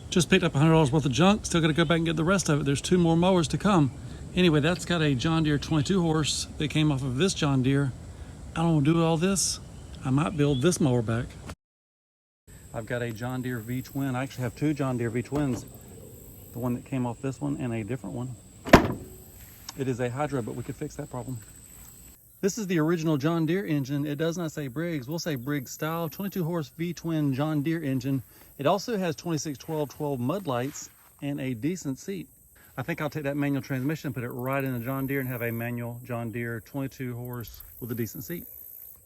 Just picked up $100 worth of junk. Still got to go back and get the rest of it. There's 2 more mowers to come. Anyway, that's got a John Deere 22 horse that came off of this John Deere. I don't want to do all this. I might build this mower back. I've got a John Deere V-twin. I actually have 2 John Deere V-twins. The one that came off this one and a different one. It is a Hydra, but we could fix that problem. This is the original John Deere engine. It does not say Briggs. We'll say Briggs style 22 horse V-twin John Deere engine. It also has 26-12-12 mud lights and a decent seat. I think I'll take that manual transmission, put it right in the John Deere and have a manual John Deere 22 horse with a decent seat.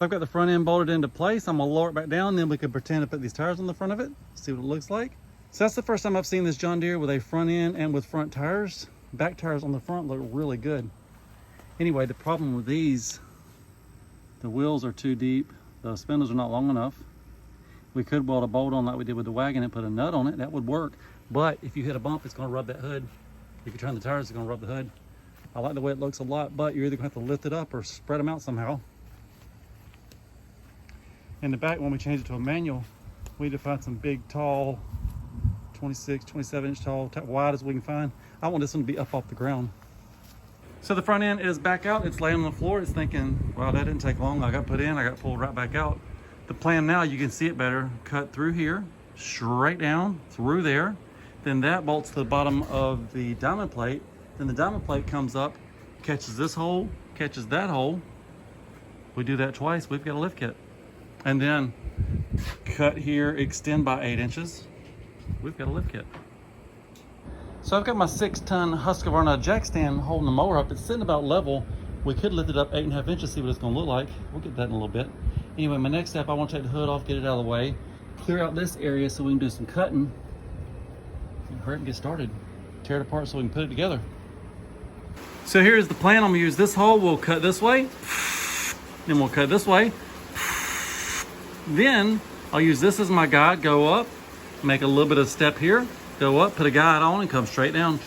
I've got the front end bolted into place. I'm gonna lower it back down, then we can pretend to put these tires on the front of it, see what it looks like. So that's the first time I've seen this John Deere with a front end and with front tires. Back tires on the front look really good. Anyway, the problem with these, the wheels are too deep, the spindles are not long enough. We could weld a bolt on like we did with the wagon and put a nut on it, that would work. But if you hit a bump, it's gonna rub that hood. If you turn the tires, it's gonna rub the hood. I like the way it looks a lot, but you're either gonna have to lift it up or spread them out somehow. In the back, when we change it to a manual, we need to find some big, tall, 26, 27 inch tall, wide as we can find. I want this one to be up off the ground. So the front end is back out. It's laying on the floor. It's thinking, wow, that didn't take long. I got put in, I got pulled right back out. The plan now, you can see it better, cut through here, straight down through there. Then that bolts to the bottom of the diamond plate. Then the diamond plate comes up, catches this hole, catches that hole. We do that twice, we've got a lift kit. And then cut here, extend by 8 inches. We've got a lift kit. So I've got my 6-ton Husqvarna jack stand holding the mower up. It's sitting about level. We could lift it up 8.5 inches, see what it's gonna look like. We'll get that in a little bit. Anyway, my next step, I want to take the hood off, get it out of the way, clear out this area so we can do some cutting. Hurry up and get started. Tear it apart so we can put it together. So here's the plan. I'm gonna use this hole. We'll cut this way, then we'll cut this way. Then I'll use this as my guide, go up, make a little bit of step here, go up, put a guide on and come straight down.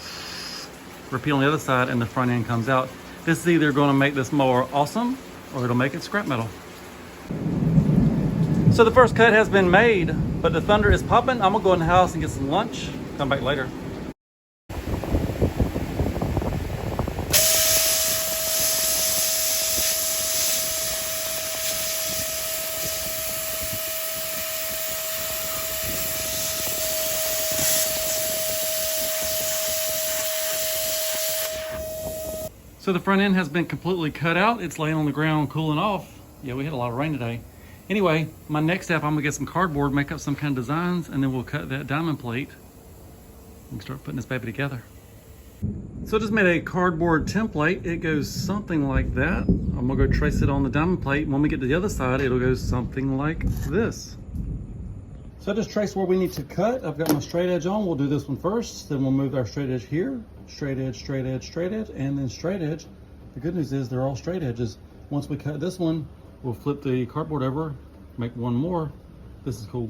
Repeat on the other side and the front end comes out. This is either gonna make this mower awesome or it'll make it scrap metal. So the first cut has been made, but the thunder is popping. I'm gonna go in the house and get some lunch, come back later. So the front end has been completely cut out. It's laying on the ground cooling off. Yeah, we had a lot of rain today. Anyway, my next step, I'm gonna get some cardboard, make up some kind of designs, and then we'll cut that diamond plate and start putting this baby together. So I just made a cardboard template. It goes something like that. I'm gonna go trace it on the diamond plate. When we get to the other side, it'll go something like this. So I just traced where we need to cut. I've got my straight edge on. We'll do this one first. Then we'll move our straight edge here. Straight edge, straight edge, straight edge, and then straight edge. The good news is they're all straight edges. Once we cut this one, we'll flip the cardboard over, make one more. This is cool.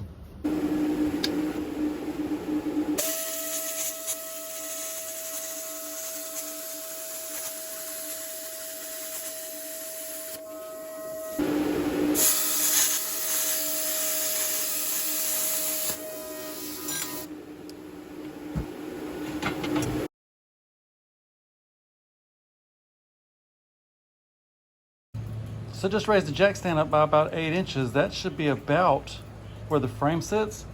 So just raise the jack stand up by about 8 inches. That should be about where the frame sits.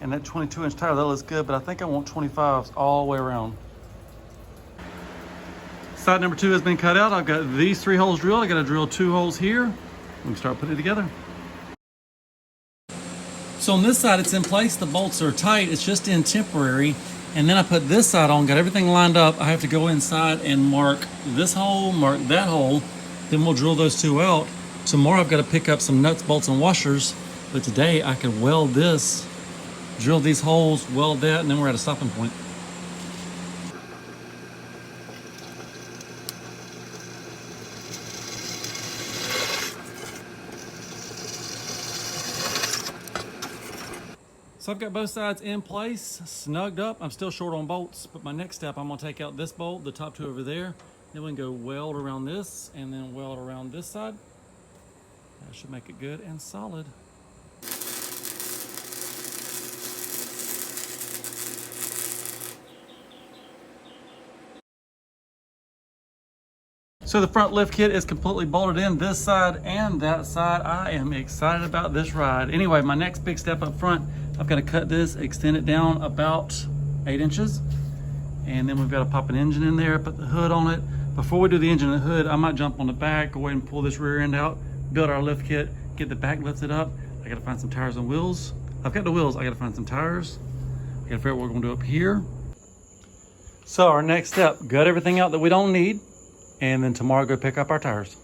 And that 22-inch tire, that looks good, but I think I want 25s all the way around. Side number 2 has been cut out. I've got these 3 holes drilled. I got to drill 2 holes here. We can start putting it together. So on this side, it's in place. The bolts are tight. It's just in temporary. And then I put this side on, got everything lined up. I have to go inside and mark this hole, mark that hole. Then we'll drill those 2 out. Tomorrow I've got to pick up some nuts, bolts, and washers. But today I can weld this, drill these holes, weld that, and then we're at a stopping point. So I've got both sides in place, snugged up. I'm still short on bolts, but my next step, I'm gonna take out this bolt, the top 2 over there. Then we can go weld around this and then weld around this side. That should make it good and solid. So the front lift kit is completely bolted in this side and that side. I am excited about this ride. Anyway, my next big step up front, I've got to cut this, extend it down about 8 inches. And then we've got to pop an engine in there, put the hood on it. Before we do the engine and the hood, I might jump on the back, go ahead and pull this rear end out, build our lift kit, get the back lifted up. I got to find some tires and wheels. I've got the wheels, I got to find some tires. I got to figure out what we're going to do up here. So our next step, gut everything out that we don't need. And then tomorrow go pick up our tires.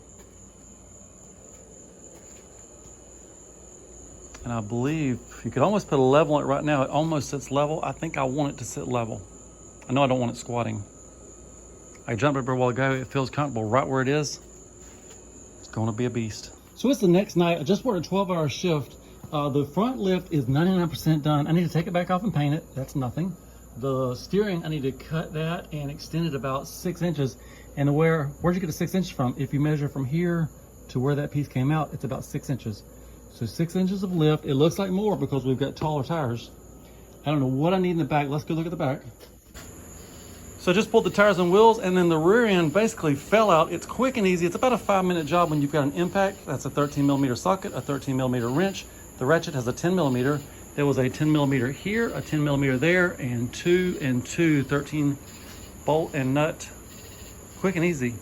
And I believe you could almost put a level on it right now. It almost sits level. I think I want it to sit level. I know I don't want it squatting. I jumped up a while ago. It feels comfortable right where it is. It's gonna be a beast. So it's the next night. I just worked a 12-hour shift. The front lift is 99% done. I need to take it back off and paint it. That's nothing. The steering, I need to cut that and extend it about 6 inches. And where'd you get the 6 inches from? If you measure from here to where that piece came out, it's about 6 inches. So 6 inches of lift. It looks like more because we've got taller tires. I don't know what I need in the back. Let's go look at the back. So I just pulled the tires and wheels, and then the rear end basically fell out. It's quick and easy. It's about a 5-minute job when you've got an impact. That's a 13mm socket, a 13mm wrench. The ratchet has a 10mm. There was a 10mm here, a 10mm there, and 2 and 2 13 bolt and nut. Quick and easy.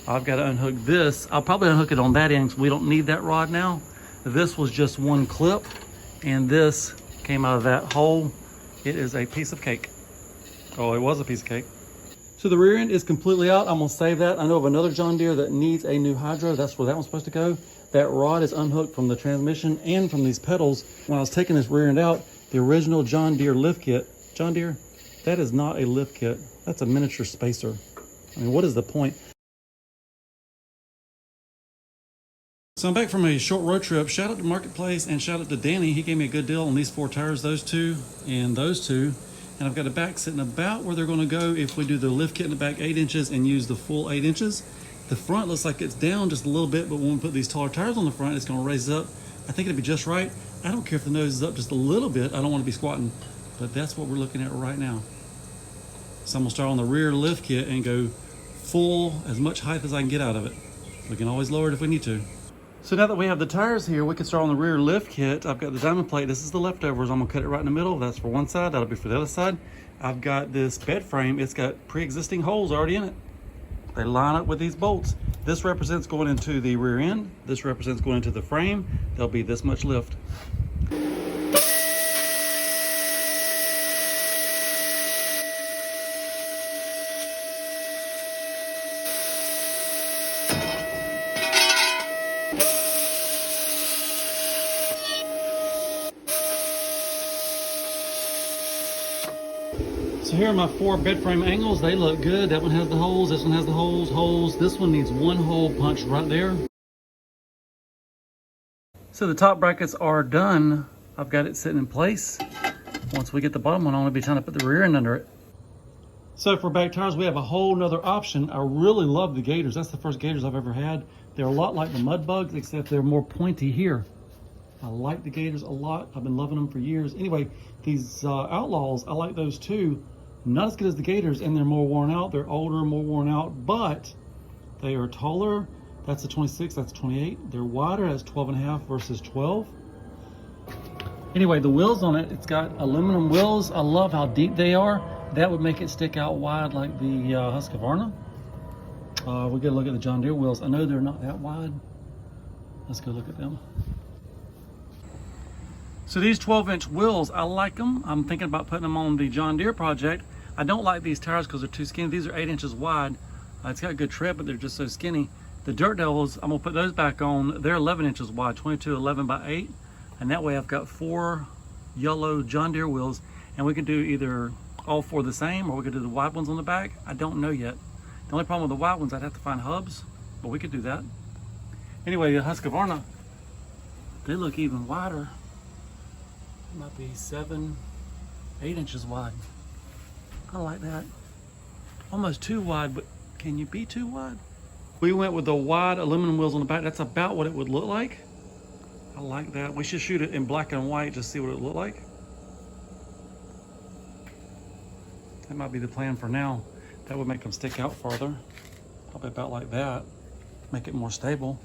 I've got to unhook this. I'll probably unhook it on that end because we don't need that rod now. This was just one clip, and this came out of that hole. It is a piece of cake. Oh, it was a piece of cake. So the rear end is completely out. I'm gonna save that. I know of another John Deere that needs a new hydro. That's where that one's supposed to go. That rod is unhooked from the transmission and from these pedals. When I was taking this rear end out, the original John Deere lift kit, John Deere, that is not a lift kit. That's a miniature spacer. I mean, what is the point? So I'm back from a short road trip. Shout out to Marketplace and shout out to Danny. He gave me a good deal on these 4 tires, those 2 and those 2. And I've got the back sitting about where they're going to go if we do the lift kit in the back 8 inches and use the full 8 inches. The front looks like it's down just a little bit, but when we put these taller tires on the front, it's going to raise up. I think it'll be just right. I don't care if the nose is up just a little bit. I don't want to be squatting, but that's what we're looking at right now. So I'm going to start on the rear lift kit and go full, as much height as I can get out of it. We can always lower it if we need to. So now that we have the tires here, we can start on the rear lift kit. I've got the diamond plate. This is the leftovers. I'm gonna cut it right in the middle. That's for one side. That'll be for the other side. I've got this bed frame. It's got pre-existing holes already in it. They line up with these bolts. This represents going into the rear end. This represents going into the frame. There'll be this much lift. So here are my 4 bed frame angles. They look good. That one has the holes. This one has the holes. This one needs one hole punched right there. So the top brackets are done. I've got it sitting in place. Once we get the bottom one on, I'll be trying to put the rear end under it. So for back tires, we have a whole nother option. I really love the Gators. That's the first Gators I've ever had. They're a lot like the Mud Bugs, except they're more pointy here. I like the Gators a lot. I've been loving them for years. Anyway, these Outlaws, I like those too. Not as good as the Gators, and they're more worn out. They're older, more worn out, but they are taller. That's a 26, that's a 28. They're wider, that's 12.5 versus 12. Anyway, the wheels on it, it's got aluminum wheels. I love how deep they are. That would make it stick out wide like the Husqvarna. We'll get a look at the John Deere wheels. I know they're not that wide. Let's go look at them. So these 12-inch wheels, I like them. I'm thinking about putting them on the John Deere project. I don't like these tires because they're too skinny. These are 8 inches wide. It's got good tread, but they're just so skinny. The Dirt Devils, I'm gonna put those back on. They're 11 inches wide, 22, 11 by 8. And that way I've got 4 yellow John Deere wheels, and we can do either all 4 the same, or we could do the wide ones on the back. I don't know yet. The only problem with the wide ones, I'd have to find hubs, but we could do that. Anyway, the Husqvarna, they look even wider. Might be 7, 8 inches wide. I like that. Almost too wide, but can you be too wide? We went with the wide aluminum wheels on the back. That's about what it would look like. I like that. We should shoot it in black and white to see what it would look like. That might be the plan for now. That would make them stick out farther. Probably about like that. make it more stable.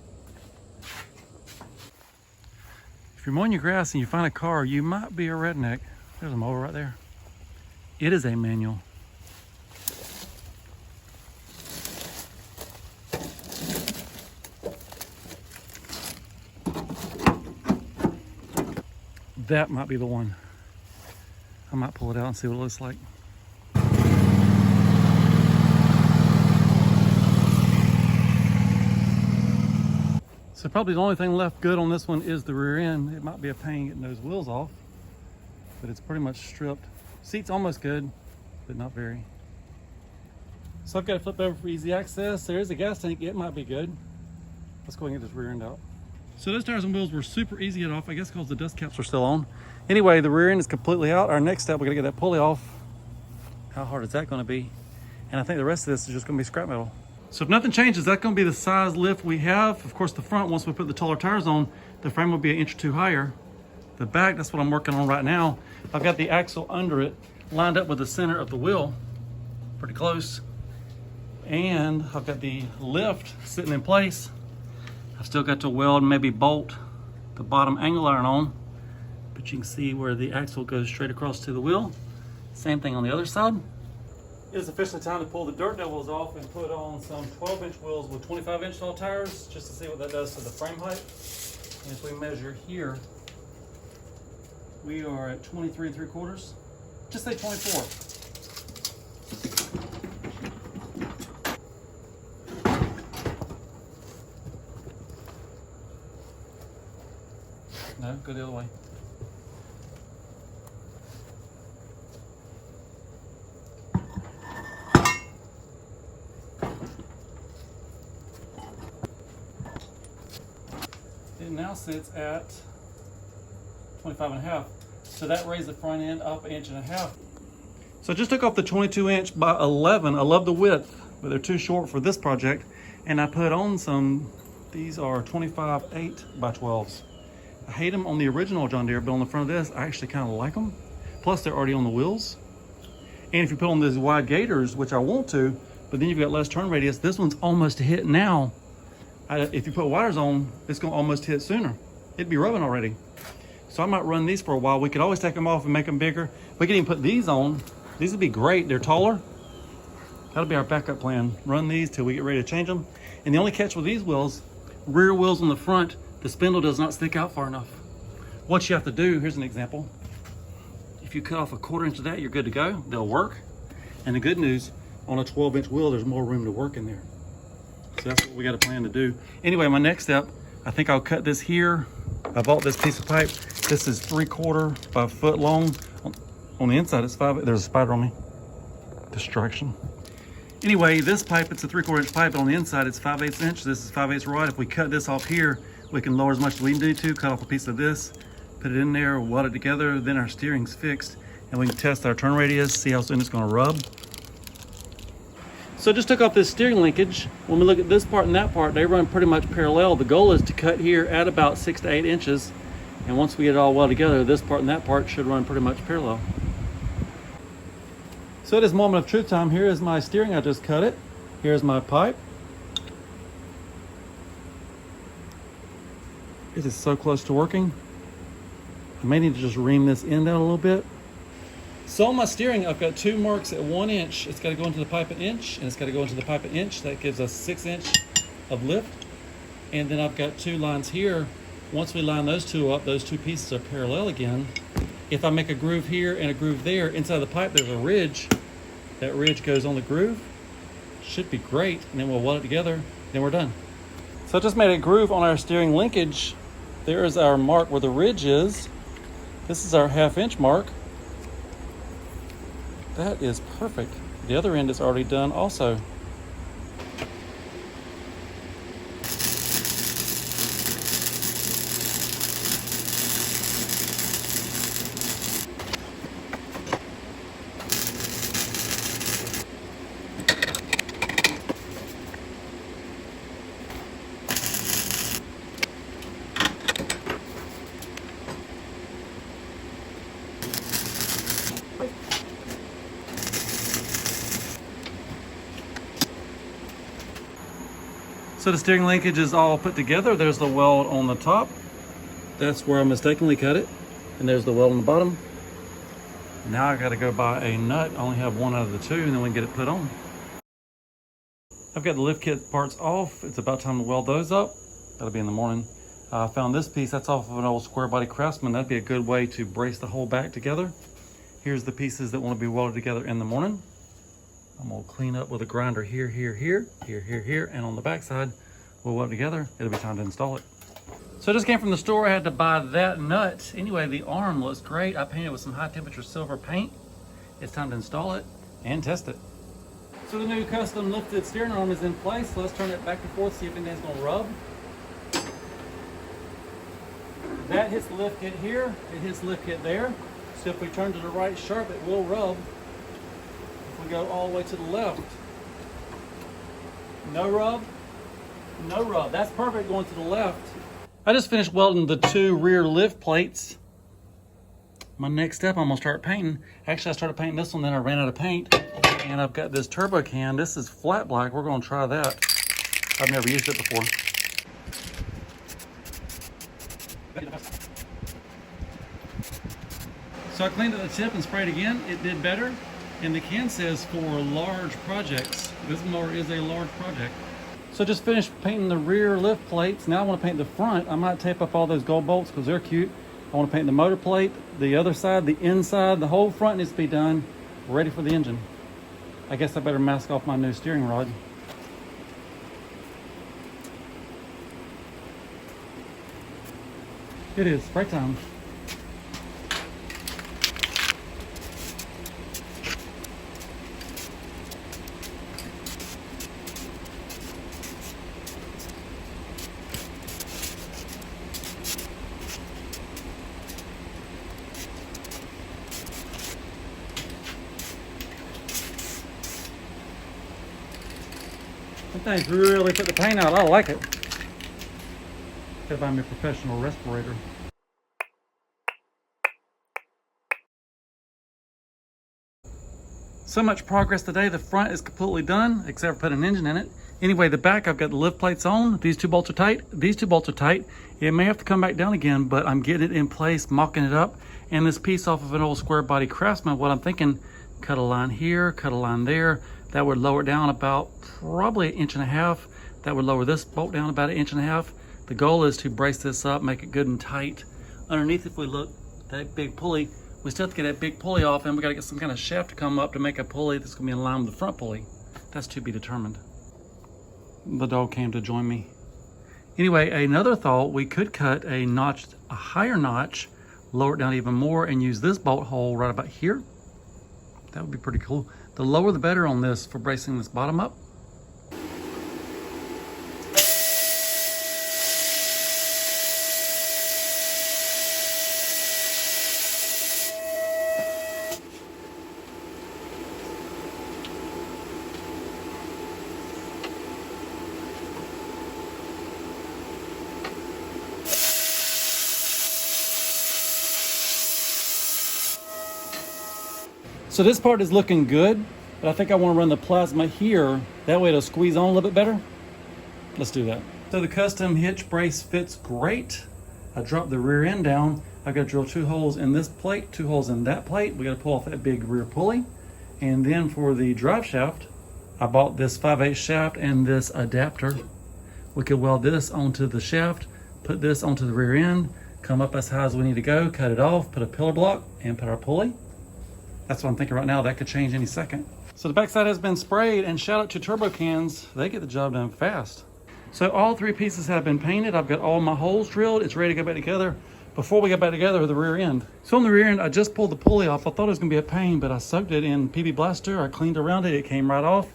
If you're mowing your grass and you find a car, you might be a redneck. There's a mower right there. It is a manual. That might be the one. I might pull it out and see what it looks like. So probably the only thing left good on this one is the rear end. It might be a pain getting those wheels off, but it's pretty much stripped. Seat's almost good, but not very. So I've got to flip over for easy access. There's a gas tank, it might be good. Let's go ahead and get this rear end out. So those tires and wheels were super easy to get off, I guess because the dust caps are still on. Anyway, the rear end is completely out. Our next step, we gotta get that pulley off. How hard is that gonna be? And I think the rest of this is just gonna be scrap metal. So if nothing changes, that's gonna be the size lift we have. Of course, the front, once we put the taller tires on, the frame will be an inch or two higher. The back, that's what I'm working on right now. I've got the axle under it, lined up with the center of the wheel, pretty close. And I've got the lift sitting in place. I've still got to weld, maybe bolt the bottom angle iron on, but you can see where the axle goes straight across to the wheel. Same thing on the other side. It is officially time to pull the dirt devils off and put on some 12-inch wheels with 25-inch tall tires, just to see what that does to the frame height. And if we measure here, we are at 23 3/4. Just say 24. No, go the other way. It now sits at 25.5. So that raised the front end up 1.5 inches. So I just took off the 22-inch by 11. I love the width, but they're too short for this project. And I put on some, these are 25 8x12s. I hate them on the original John Deere, but on the front of this, I actually kind of like them. Plus, they're already on the wheels. And if you put on these wide gators, which I want to, but then you've got less turn radius, this one's almost hit now. If you put wires on, it's gonna almost hit sooner. It'd be rubbing already. So I might run these for a while. We could always take them off and make them bigger. We could even put these on. These would be great, they're taller. That'll be our backup plan. Run these till we get ready to change them. And the only catch with these wheels, rear wheels on the front, the spindle does not stick out far enough. What you have to do, here's an example. If you cut off 1/4 inch of that, you're good to go. They'll work. And the good news, on a 12-inch wheel, there's more room to work in there. So that's what we got to plan to do. Anyway, my next step, I think I'll cut this here. I bought this piece of pipe. This is 3/4 by 1 foot long. On the inside, it's 5. There's a spider on me. Distraction. Anyway, this pipe, it's a 3/4 inch pipe, but on the inside, it's 5/8 inch. This is 5/8 rod. If we cut this off here, we can lower as much as we need to, cut off a piece of this, put it in there, weld it together, then our steering's fixed, and we can test our turn radius, see how soon it's gonna rub. So I just took off this steering linkage. When we look at this part and that part, they run pretty much parallel. The goal is to cut here at about 6 to 8 inches, and once we get it all well together, this part and that part should run pretty much parallel. So it is moment of truth time. Here is my steering, I just cut it. Here's my pipe. It is so close to working. I may need to just ream this end out a little bit. So on my steering, I've got 2 marks at 1 inch. It's got to go into the pipe 1 inch, and it's got to go into the pipe 1 inch. That gives us 6 inch of lift. And then I've got 2 lines here. Once we line those 2 up, those 2 pieces are parallel again. If I make a groove here and a groove there, inside the pipe there's a ridge. That ridge goes on the groove. Should be great. And then we'll weld it together, then we're done. So I just made a groove on our steering linkage. There is our mark where the ridge is. This is our 1/2 inch mark. That is perfect. The other end is already done also. So the steering linkage is all put together. There's the weld on the top. That's where I mistakenly cut it. And there's the weld on the bottom. Now I gotta go buy a nut. I only have one out of the two, and then we can get it put on. I've got the lift kit parts off. It's about time to weld those up. That'll be in the morning. I found this piece. That's off of an old square body Craftsman. That'd be a good way to brace the whole back together. Here's the pieces that want to be welded together in the morning. I'm gonna clean up with a grinder here, and on the back side, we'll weld together. It'll be time to install it. So I just came from the store. I had to buy that nut. Anyway, the arm looks great. I painted with some high temperature silver paint. It's time to install it and test it. So the new custom lifted steering arm is in place. So let's turn it back and forth, see if anything's gonna rub. That hits the lift kit here, it hits the lift kit there. So if we turn to the right sharp, it will rub. If we go all the way to the left, no rub, no rub. That's perfect going to the left. I just finished welding the two rear lift plates. My next step, I'm gonna start painting. Actually, I started painting this one, then I ran out of paint. And I've got this turbo can. This is flat black. We're gonna try that. I've never used it before. So I cleaned up the tip and sprayed again. It did better. And the can says for large projects. This mower is a large project. So just finished painting the rear lift plates. Now I want to paint the front. I might tape up all those gold bolts because they're cute. I want to paint the motor plate, the other side, the inside, the whole front needs to be done, ready for the engine. I guess I better mask off my new steering rod. It is spray time. That thing's really put the paint out. I like it. Gotta buy me a professional respirator. So much progress today. The front is completely done, except for putting an engine in it. Anyway, the back, I've got the lift plates on. These two bolts are tight. These two bolts are tight. It may have to come back down again, but I'm getting it in place, mocking it up. And this piece off of an old square body Craftsman, what I'm thinking, cut a line here, cut a line there. That would lower it down about probably 1.5 inches. That would lower this bolt down about 1.5 inches. The goal is to brace this up, make it good and tight. Underneath, if we look, that big pulley, we still have to get that big pulley off, and we gotta get some kind of shaft to come up to make a pulley that's gonna be in line with the front pulley. That's to be determined. The dog came to join me. Anyway, another thought, we could cut a notch, a higher notch, lower it down even more, and use this bolt hole right about here. That would be pretty cool. The lower the better on this for bracing this bottom up. So this part is looking good, but I think I want to run the plasma here. That way it'll squeeze on a little bit better. Let's do that. So the custom hitch brace fits great. I dropped the rear end down. I've got to drill 2 holes in this plate, 2 holes in that plate. We got to pull off that big rear pulley. And then for the drive shaft, I bought this 5/8 shaft and this adapter. We could weld this onto the shaft, put this onto the rear end, come up as high as we need to go, cut it off, put a pillar block, and put our pulley. That's what I'm thinking right now. That could change any second. So the backside has been sprayed, and shout out to turbo cans. They get the job done fast. So all 3 pieces have been painted. I've got all my holes drilled. It's ready to go back together. Before we get back together, the rear end. So on the rear end, I just pulled the pulley off. I thought it was gonna be a pain, but I soaked it in PB Blaster. I cleaned around it. It came right off.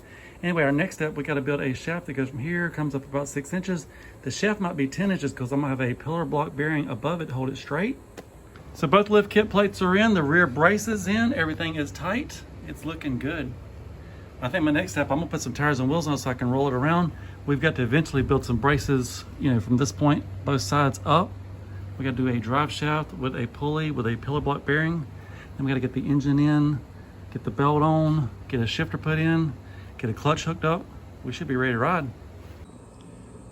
Anyway, our next step, we got to build a shaft that goes from here, comes up about 6 inches. The shaft might be 10 inches because I'm gonna have a pillar block bearing above it to hold it straight. So both lift kit plates are in, the rear brace is in, everything is tight. It's looking good. I think my next step, I'm gonna put some tires and wheels on so I can roll it around. We've got to eventually build some braces, you know, from this point, both sides up. We gotta do a drive shaft with a pulley, with a pillar block bearing. Then we gotta get the engine in, get the belt on, get a shifter put in, get a clutch hooked up. We should be ready to ride.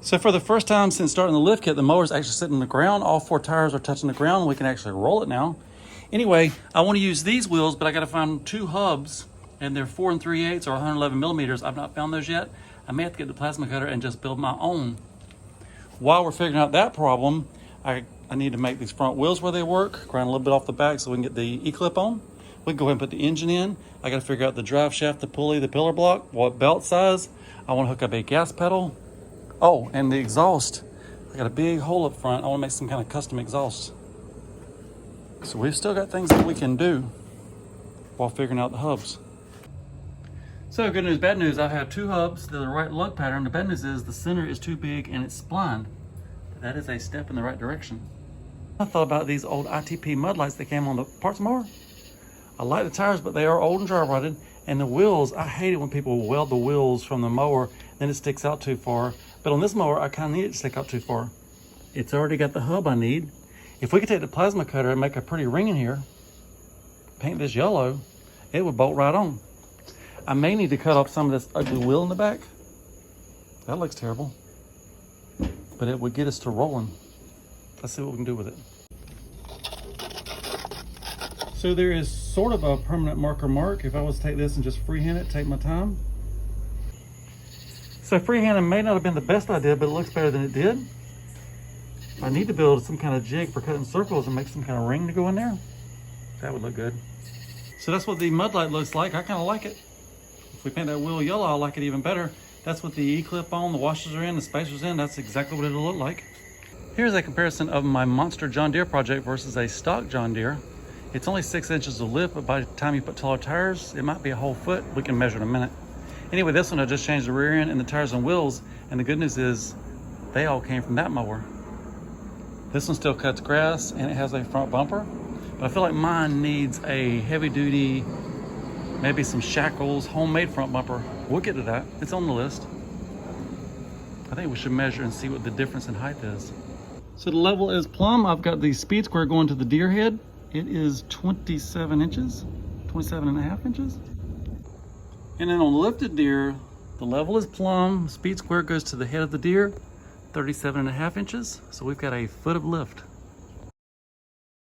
So for the first time since starting the lift kit, the mower's actually sitting on the ground. All 4 tires are touching the ground. We can actually roll it now. Anyway, I want to use these wheels, but I got to find 2 hubs, and they're 4 3/8 or 111 millimeters. I've not found those yet. I may have to get the plasma cutter and just build my own. While we're figuring out that problem, I need to make these front wheels where they work, grind a little bit off the back so we can get the E-clip on. We can go ahead and put the engine in. I got to figure out the drive shaft, the pulley, the pillar block, what belt size. I want to hook up a gas pedal. Oh, and the exhaust. I got a big hole up front. I want to make some kind of custom exhaust. So we've still got things that we can do while figuring out the hubs. So good news, bad news. I have 2 hubs. They're the right lug pattern. The bad news is the center is too big and it's splined. But that is a step in the right direction. I thought about these old ITP mud lights that came on the parts mower. I like the tires, but they are old and dry rotted. And the wheels, I hate it when people weld the wheels from the mower, then it sticks out too far. But on this mower, I kind of need it to stick out too far. It's already got the hub I need. If we could take the plasma cutter and make a pretty ring in here, paint this yellow, it would bolt right on. I may need to cut off some of this ugly wheel in the back. That looks terrible. But it would get us to rolling. Let's see what we can do with it. So there is sort of a permanent marker mark. If I was to take this and just freehand it, take my time. So freehanding may not have been the best idea, but it looks better than it did. I need to build some kind of jig for cutting circles and make some kind of ring to go in there. That would look good. So that's what the mud light looks like. I kind of like it. If we paint that wheel yellow, I like it even better. That's what the E-clip on, the washers are in, the spacers in. That's exactly what it'll look like. Here's a comparison of my monster John Deere project versus a stock John Deere. It's only 6 inches of lift, but by the time you put taller tires, it might be a whole foot. We can measure in a minute. Anyway, this one I just changed the rear end and the tires and wheels, and the good news is they all came from that mower. This one still cuts grass and it has a front bumper, but I feel like mine needs a heavy duty, maybe some shackles, homemade front bumper. We'll get to that. It's on the list. I think we should measure and see what the difference in height is. So the level is plumb. I've got the speed square going to the deer head. It is 27 inches, 27 and a half inches. And then on the lifted deer, the level is plumb. Speed square goes to the head of the deer, 37 and a half inches. So we've got a foot of lift.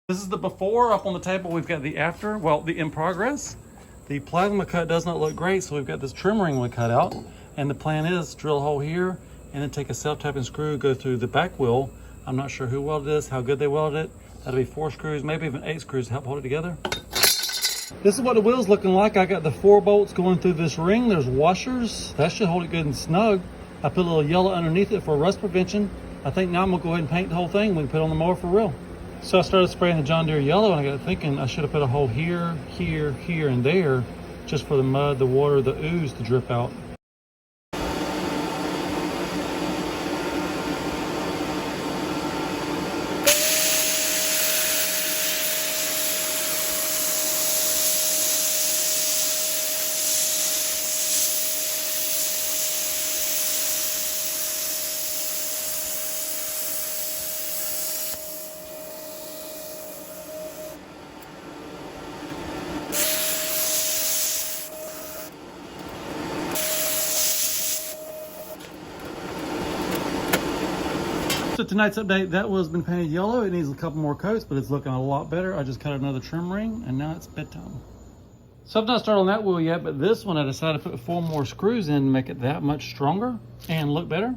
This is the before. Up on the table, we've got the after, well, the in progress. The plasma cut does not look great, so we've got this trim ring we cut out. And the plan is drill a hole here and then take a self-tapping screw, go through the back wheel. I'm not sure who welded this, how good they welded it. That'll be 4 screws, maybe even 8 screws to help hold it together. This is what the wheel's looking like. I got the 4 bolts going through this ring. There's washers. That should hold it good and snug. I put a little yellow underneath it for rust prevention. I think now I'm gonna go ahead and paint the whole thing. We can put it on the mower for real. So I started spraying the John Deere yellow and I got thinking I should have put a hole here, here, here, and there just for the mud, the water, the ooze to drip out. So tonight's update, that was been painted yellow. It needs a couple more coats, but it's looking a lot better. I just cut another trim ring and now it's bedtime. So I've not started on that wheel yet, but this one I decided to put 4 more screws in to make it that much stronger and look better.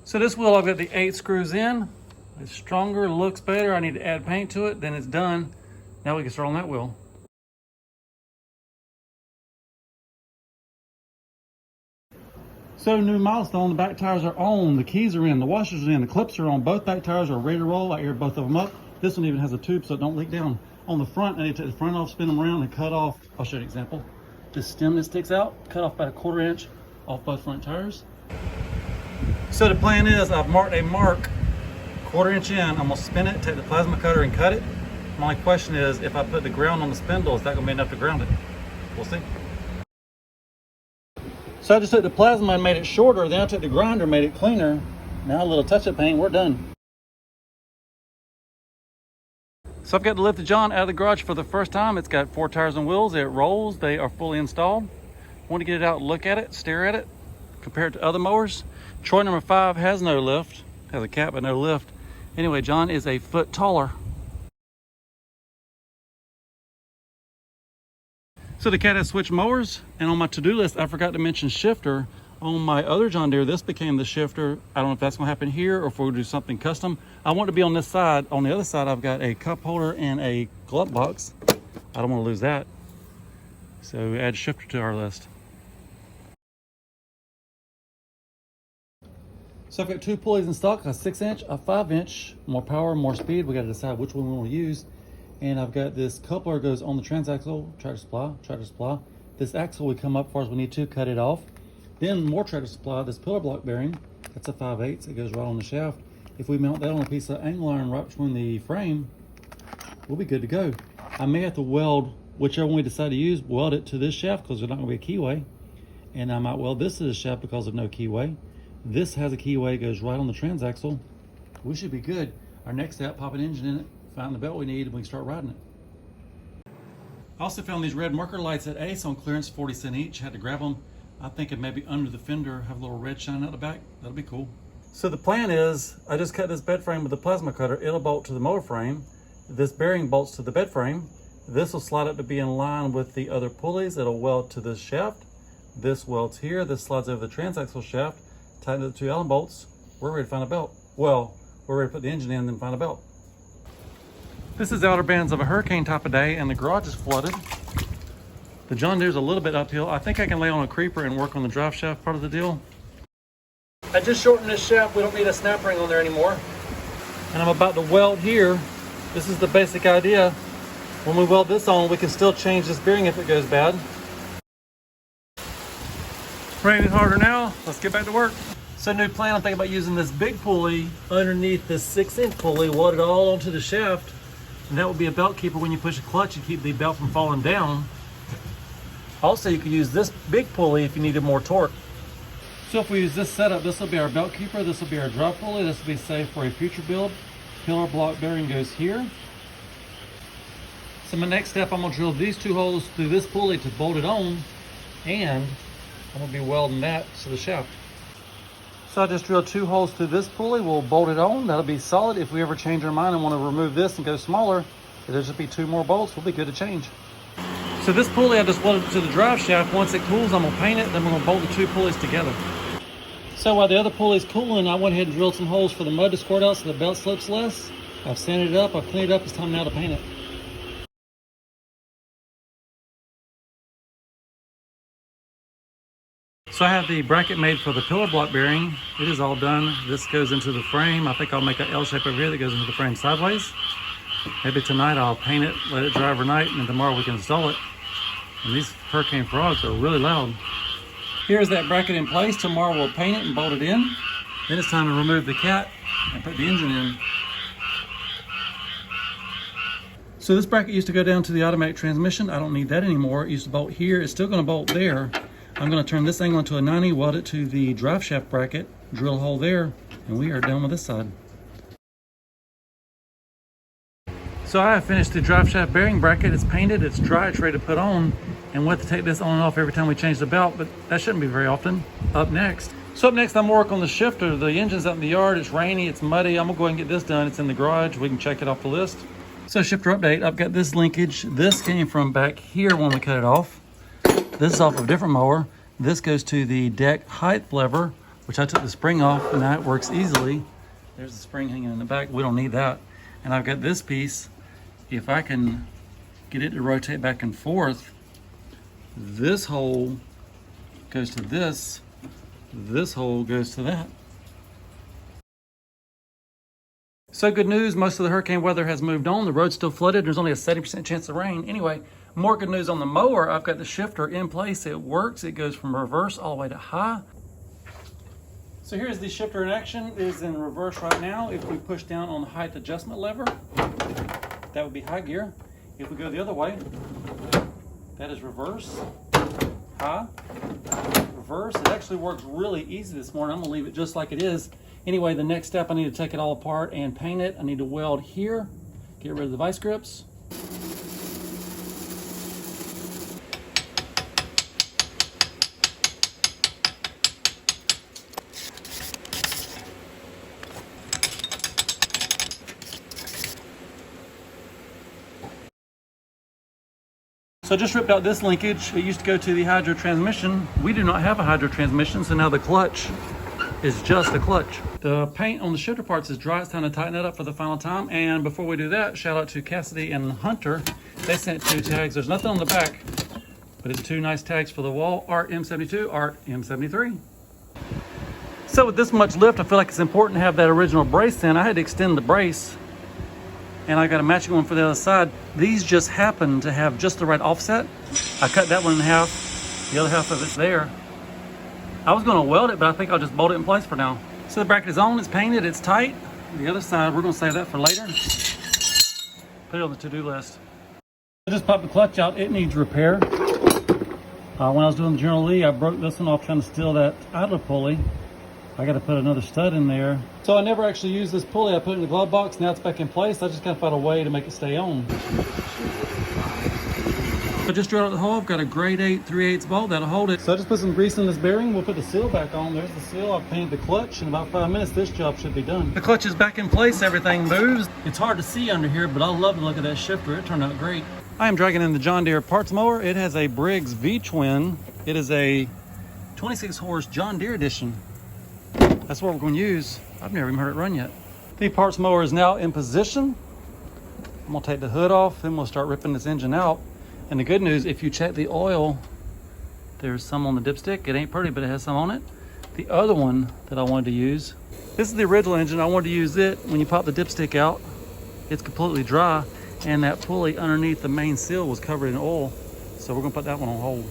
So this wheel, I've got the 8 screws in. It's stronger, looks better. I need to add paint to it, then it's done. Now we can start on that wheel. So new milestone, the back tires are on, the keys are in, the washers are in, the clips are on, both back tires are ready to roll. I aired both of them up. This one even has a tube so it don't leak down. On the front, I need to take the front off, spin them around and cut off, I'll show you an example. This stem that sticks out, cut off about 1/4 inch off both front tires. So the plan is I've marked a mark 1/4 inch in. I'm gonna spin it, take the plasma cutter and cut it. My only question is if I put the ground on the spindle, is that gonna be enough to ground it? We'll see. So I just took the plasma and made it shorter, then I took the grinder, made it cleaner. Now a little touch-up paint, we're done. So I've got the lifted John out of the garage for the first time. It's got 4 tires and wheels, it rolls, they are fully installed. Want to get it out, look at it, stare at it, compared to other mowers. Troy number 5 has no lift, has a cap but no lift. Anyway, John is a foot taller. So the cat has switched mowers, and on my to-do list, I forgot to mention shifter. On my other John Deere, this became the shifter. I don't know if that's gonna happen here or if we'll do something custom. I want to be on this side. On the other side, I've got a cup holder and a glove box. I don't want to lose that. So add shifter to our list. So I've got 2 pulleys in stock, a 6-inch, a 5-inch, more power, more speed. We got to decide which one we want to use. And I've got this coupler goes on the transaxle, tractor supply. This axle would come up far as we need to, cut it off. Then more tractor supply, this pillar block bearing, that's a 5/8, it goes right on the shaft. If we mount that on a piece of angle iron right between the frame, we'll be good to go. I may have to weld, whichever one we decide to use, weld it to this shaft because there's not gonna be a keyway. And I might weld this to the shaft because of no keyway. This has a keyway, it goes right on the transaxle. We should be good. Our next step, pop an engine in it, find the belt we need, and we can start riding it. I also found these red marker lights at Ace on clearance, 40 cents each. Had to grab them. I think it may be under the fender, have a little red shine out the back. That'll be cool. So the plan is, I just cut this bed frame with a plasma cutter. It'll bolt to the motor frame. This bearing bolts to the bed frame. This will slide up to be in line with the other pulleys. It'll weld to this shaft. This welds here. This slides over the transaxle shaft. Tighten the 2 Allen bolts. We're ready to find a belt. Well, we're ready to put the engine in and then find a belt. This is the outer bands of a hurricane type of day, and the garage is flooded. The John Deere's a little bit uphill. I think I can lay on a creeper and work on the drive shaft part of the deal. I just shortened this shaft. We don't need a snap ring on there anymore. And I'm about to weld here. This is the basic idea. When we weld this on, we can still change this bearing if it goes bad. Raining harder now. Let's get back to work. So new plan, I'm thinking about using this big pulley underneath this 6-inch pulley, weld it all onto the shaft. And that would be a belt keeper when you push a clutch and keep the belt from falling down. Also, you could use this big pulley if you needed more torque. So if we use this setup, this will be our belt keeper, this will be our drop pulley, this will be safe for a future build. Pillar block bearing goes here. So my next step, I'm gonna drill these 2 holes through this pulley to bolt it on, and I'm gonna be welding that to the shaft. So I just drilled 2 holes through this pulley, we'll bolt it on, that'll be solid. If we ever change our mind and wanna remove this and go smaller, there'll just be 2 more bolts, we'll be good to change. So this pulley, I just welded to the drive shaft. Once it cools, I'm gonna paint it, then we're gonna bolt the 2 pulleys together. So while the other pulley's cooling, I went ahead and drilled some holes for the mud to squirt out so the belt slips less. I've sanded it up, I've cleaned it up, it's time now to paint it. So I have the bracket made for the pillar block bearing. It is all done. This goes into the frame. I think I'll make an L shape over here that goes into the frame sideways. Maybe tonight I'll paint it, let it dry overnight, and then tomorrow we can install it. And these hurricane frogs are really loud. Here's that bracket in place. Tomorrow we'll paint it and bolt it in. Then it's time to remove the cat and put the engine in. So this bracket used to go down to the automatic transmission. I don't need that anymore. It used to bolt here. It's still going to bolt there. I'm going to turn this angle into a 90, weld it to the drive shaft bracket, drill a hole there, and we are done with this side. So I have finished the drive shaft bearing bracket. It's painted, it's dry, it's ready to put on, and we'll have to take this on and off every time we change the belt, but that shouldn't be very often. Up next, I'm gonna work on the shifter. The engine's out in the yard, it's rainy, it's muddy. I'm gonna go ahead and get this done. It's in the garage, we can check it off the list. So shifter update, I've got this linkage. This came from back here when we cut it off. This is off of a different mower. This goes to the deck height lever, which I took the spring off, and now it works easily. There's the spring hanging in the back. We don't need that. And I've got this piece. If I can get it to rotate back and forth, this hole goes to this hole goes to that. So good news, most of the hurricane weather has moved on. The road's still flooded. There's only a 70% chance of rain. Anyway, more good news on the mower. I've got the shifter in place. It works. It goes from reverse all the way to high. So here's the shifter in action. It is in reverse right now. If we push down on the height adjustment lever, that would be high gear. If we go the other way, that is reverse, high, reverse. It actually works really easy this morning. I'm gonna leave it just like it is. Anyway, the next step, I need to take it all apart and paint it. I need to weld here, get rid of the vice grips. So I just ripped out this linkage. It used to go to the hydro transmission. We do not have a hydro transmission, so now the clutch is just a clutch. The paint on the shifter parts is dry. It's time to tighten that up for the final time. And before we do that, shout out to Cassidy and Hunter. They sent 2 tags. There's nothing on the back, but it's 2 nice tags for the wall. Art M72, Art M73. So with this much lift, I feel like it's important to have that original brace in. I had to extend the brace, and I got a matching one for the other side. These just happen to have just the right offset. I cut that one in half. The other half of it's there. I was going to weld it, but I think I'll just bolt it in place for now. So the bracket is on, it's painted, it's tight. The other side, we're going to save that for later. Put it on the to-do list. I just popped the clutch out. It needs repair. When I was doing the General Lee, I broke this one off trying to steal that idler pulley. I got to put another stud in there. So I never actually used this pulley. I put it in the glove box. Now it's back in place. I just got to find a way to make it stay on. I just drilled out the hole. I've got a grade 8 3/8 bolt that'll hold it. So I just put some grease in this bearing. We'll put the seal back on. There's the seal. I've painted the clutch. In about 5 minutes, this job should be done. The clutch is back in place. Everything moves. It's hard to see under here, but I love the look of that shifter. It turned out great. I am dragging in the John Deere parts mower. It has a Briggs V-twin. It is a 26 horse John Deere edition. That's what we're going to use. I've never even heard it run yet. The parts mower is now in position. I'm going to take the hood off, then we'll start ripping this engine out. And the good news, if you check the oil, there's some on the dipstick. It ain't pretty, but it has some on it. The other one that I wanted to use, this is the original engine. I wanted to use it. When you pop the dipstick out, it's completely dry, and that pulley underneath the main seal was covered in oil. So we're going to put that one on hold.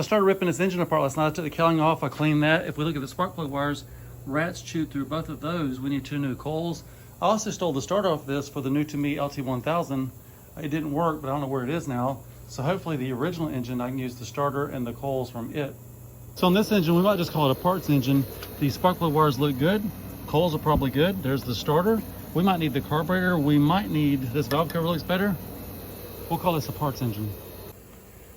I started ripping this engine apart last night. I took the Callahan off. I cleaned that. If we look at the spark plug wires, rats chewed through both of those. We need 2 new coils. I also stole the starter off this for the new to me LT1000. It didn't work, but I don't know where it is now. So hopefully the original engine, I can use the starter and the coils from it. So on this engine, we might just call it a parts engine. The spark plug wires look good. Coils are probably good. There's the starter. We might need the carburetor. We might need, this valve cover looks better. We'll call this a parts engine.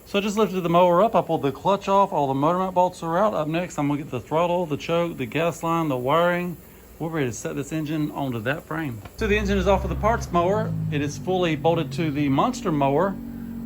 So I just lifted the mower up. I pulled the clutch off. All the motor mount bolts are out. Up next, I'm gonna get the throttle, the choke, the gas line, the wiring. We're ready to set this engine onto that frame. So the engine is off of the parts mower. It is fully bolted to the monster mower.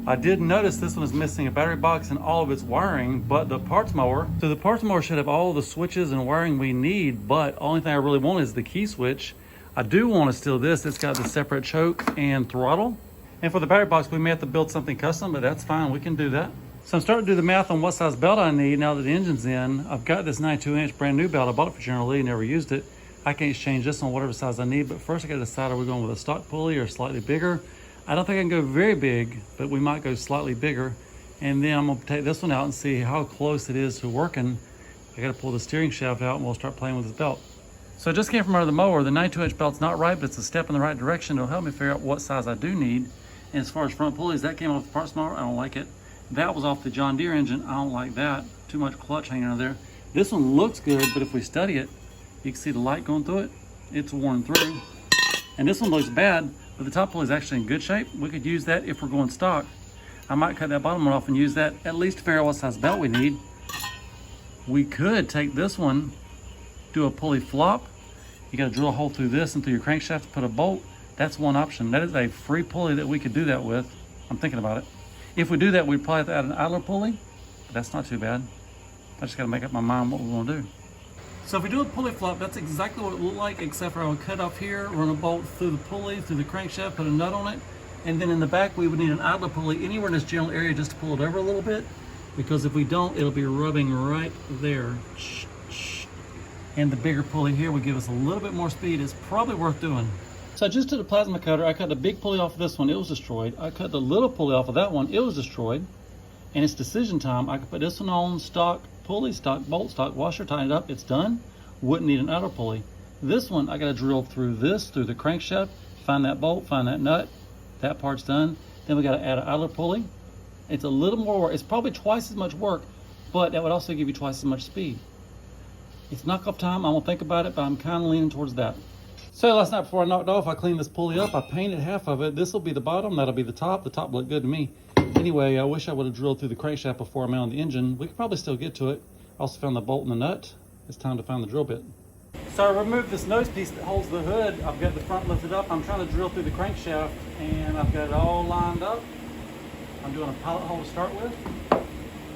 I did notice this one is missing a battery box and all of its wiring, but the parts mower, so the parts mower should have all the switches and wiring we need, but only thing I really want is the key switch. I do want to steal this. It's got the separate choke and throttle. And for the battery box, we may have to build something custom, but that's fine. We can do that. So I'm starting to do the math on what size belt I need now that the engine's in. I've got this 92-inch brand new belt. I bought it for General Lee, never used it. I can exchange this on whatever size I need, but first I gotta decide, are we going with a stock pulley or slightly bigger? I don't think I can go very big, but we might go slightly bigger. And then I'm gonna take this one out and see how close it is to working. I gotta pull the steering shaft out and we'll start playing with this belt. So I just came from under the mower. The 92-inch belt's not right, but it's a step in the right direction. It'll help me figure out what size I do need. And as far as front pulleys, that came off the parts mower. I don't like it. That was off the John Deere engine. I don't like that. Too much clutch hanging under there. This one looks good, but if we study it, you can see the light going through it. It's worn through. And this one looks bad, but the top pulley is actually in good shape. We could use that if we're going stock. I might cut that bottom one off and use that at least to figure out what size belt we need. We could take this one, do a pulley flop. You gotta drill a hole through this and through your crankshaft to put a bolt. That's one option. That is a free pulley that we could do that with. I'm thinking about it. If we do that, we'd probably have to add an idler pulley, but that's not too bad. I just gotta make up my mind what we wanna do. So if we do a pulley flop, that's exactly what it looked like, except for I would cut off here, run a bolt through the pulley, through the crankshaft, put a nut on it, and then in the back we would need an idler pulley anywhere in this general area just to pull it over a little bit, because if we don't, it'll be rubbing right there. And the bigger pulley here would give us a little bit more speed. It's probably worth doing. So I just took the plasma cutter. I cut the big pulley off of this one. It was destroyed. I cut the little pulley off of that one. It was destroyed. And it's decision time. I could put this one on stock pulley, stock bolt, stock washer, tighten it up. It's done. Wouldn't need an idler pulley. This one, I got to drill through this, through the crankshaft, find that bolt, find that nut. That part's done. Then we got to add an idler pulley. It's a little more work. It's probably twice as much work, but that would also give you twice as much speed. It's knockoff time. I won't think about it, but I'm kind of leaning towards that. So last night before I knocked off, I cleaned this pulley up. I painted half of it. This will be the bottom. That'll be the top. The top looked good to me. Anyway, I wish I would have drilled through the crankshaft before I mounted the engine. We could probably still get to it. I also found the bolt and the nut. It's time to find the drill bit. So I removed this nose piece that holds the hood. I've got the front lifted up. I'm trying to drill through the crankshaft, and I've got it all lined up. I'm doing a pilot hole to start with.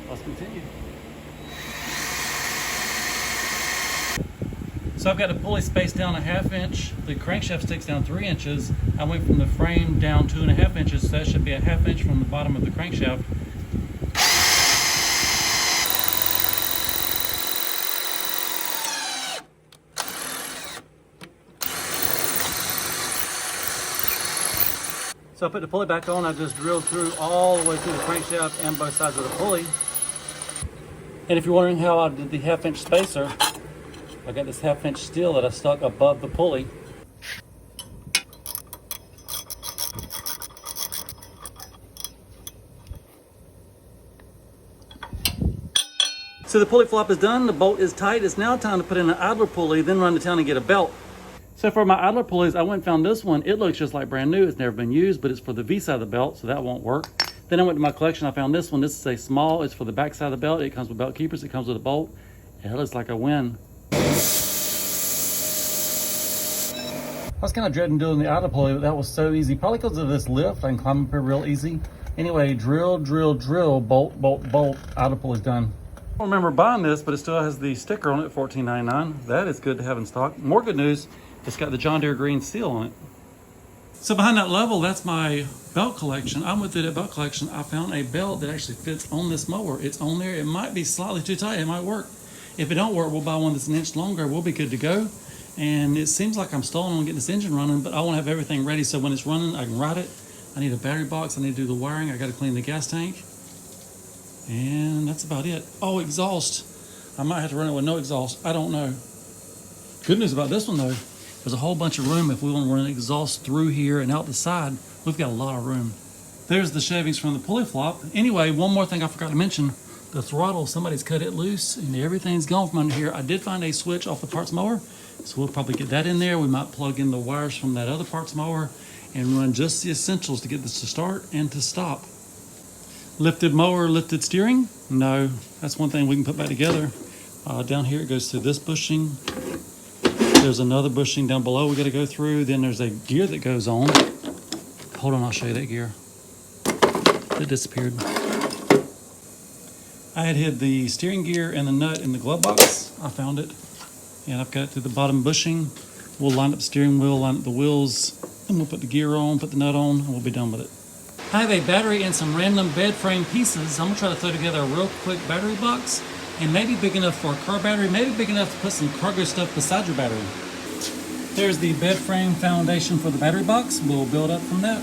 Let's continue. So I've got the pulley spaced down a 1/2 inch. The crankshaft sticks down 3 inches. I went from the frame down 2.5 inches, so that should be a 1/2 inch from the bottom of the crankshaft. So I put the pulley back on. I just drilled through all the way through the crankshaft and both sides of the pulley. And if you're wondering how I did the 1/2 inch spacer, I got this 1/2 inch steel that I stuck above the pulley. So the pulley flop is done, the bolt is tight. It's now time to put in an idler pulley, then run to town and get a belt. So for my idler pulleys, I went and found this one. It looks just like brand new. It's never been used, but it's for the V side of the belt, so that won't work. Then I went to my collection. I found this one. This is a small. It's for the back side of the belt. It comes with belt keepers. It comes with a bolt. It looks like a win. I was kind of dreading doing the idler pulley, but that was so easy. Probably because of this lift. I can climb up here real easy. Anyway, drill, drill, drill, bolt, bolt, bolt. Idler pulley's done. I don't remember buying this, but it still has the sticker on it, $14.99. That is good to have in stock. More good news. It's got the John Deere green seal on it. So behind that level, that's my belt collection. I went through that belt collection. I found a belt that actually fits on this mower. It's on there. It might be slightly too tight. It might work. If it don't work, we'll buy one that's an inch longer. We'll be good to go. And it seems like I'm stalling on getting this engine running, but I want to have everything ready so when it's running, I can ride it. I need a battery box. I need to do the wiring. I got to clean the gas tank. And that's about it. Oh, exhaust. I might have to run it with no exhaust. I don't know. Good news about this one though, there's a whole bunch of room if we want to run an exhaust through here and out the side. We've got a lot of room. There's the shavings from the pulley flop. Anyway, one more thing I forgot to mention. The throttle, somebody's cut it loose and everything's gone from under here. I did find a switch off the parts mower, so we'll probably get that in there. We might plug in the wires from that other parts mower and run just the essentials to get this to start and to stop. Lifted mower, lifted steering? No, that's one thing we can put back together. Down here it goes through this bushing. There's another bushing down below we got to go through. Then there's a gear that goes on. Hold on, I'll show you that gear. It disappeared. I had hid the steering gear and the nut in the glove box. I found it. And I've got it to the bottom bushing. We'll line up the steering wheel, line up the wheels, and we'll put the gear on, put the nut on, and we'll be done with it. I have a battery and some random bed frame pieces. I'm gonna try to throw together a real quick battery box. And maybe big enough for a car battery, maybe big enough to put some cargo stuff beside your battery. There's the bed frame foundation for the battery box. We'll build up from that.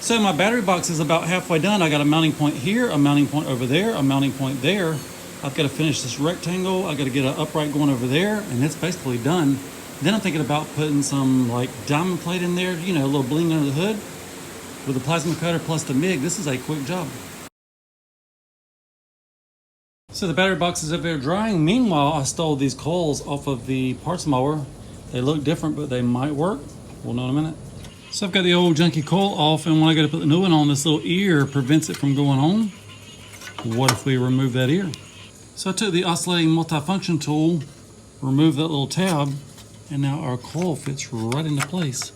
So my battery box is about halfway done. I got a mounting point here, a mounting point over there, a mounting point there. I've got to finish this rectangle. I got to get an upright going over there, and it's basically done. Then I'm thinking about putting some like diamond plate in there, you know, a little bling under the hood. With the plasma cutter plus the MIG, this is a quick job. So the battery box is up there drying. Meanwhile, I stole these coils off of the parts mower. They look different, but they might work. We'll know in a minute. So I've got the old junky coil off, and when I go to put the new one on, this little ear prevents it from going on. What if we remove that ear? So I took the oscillating multifunction tool, removed that little tab, and now our coil fits right into place.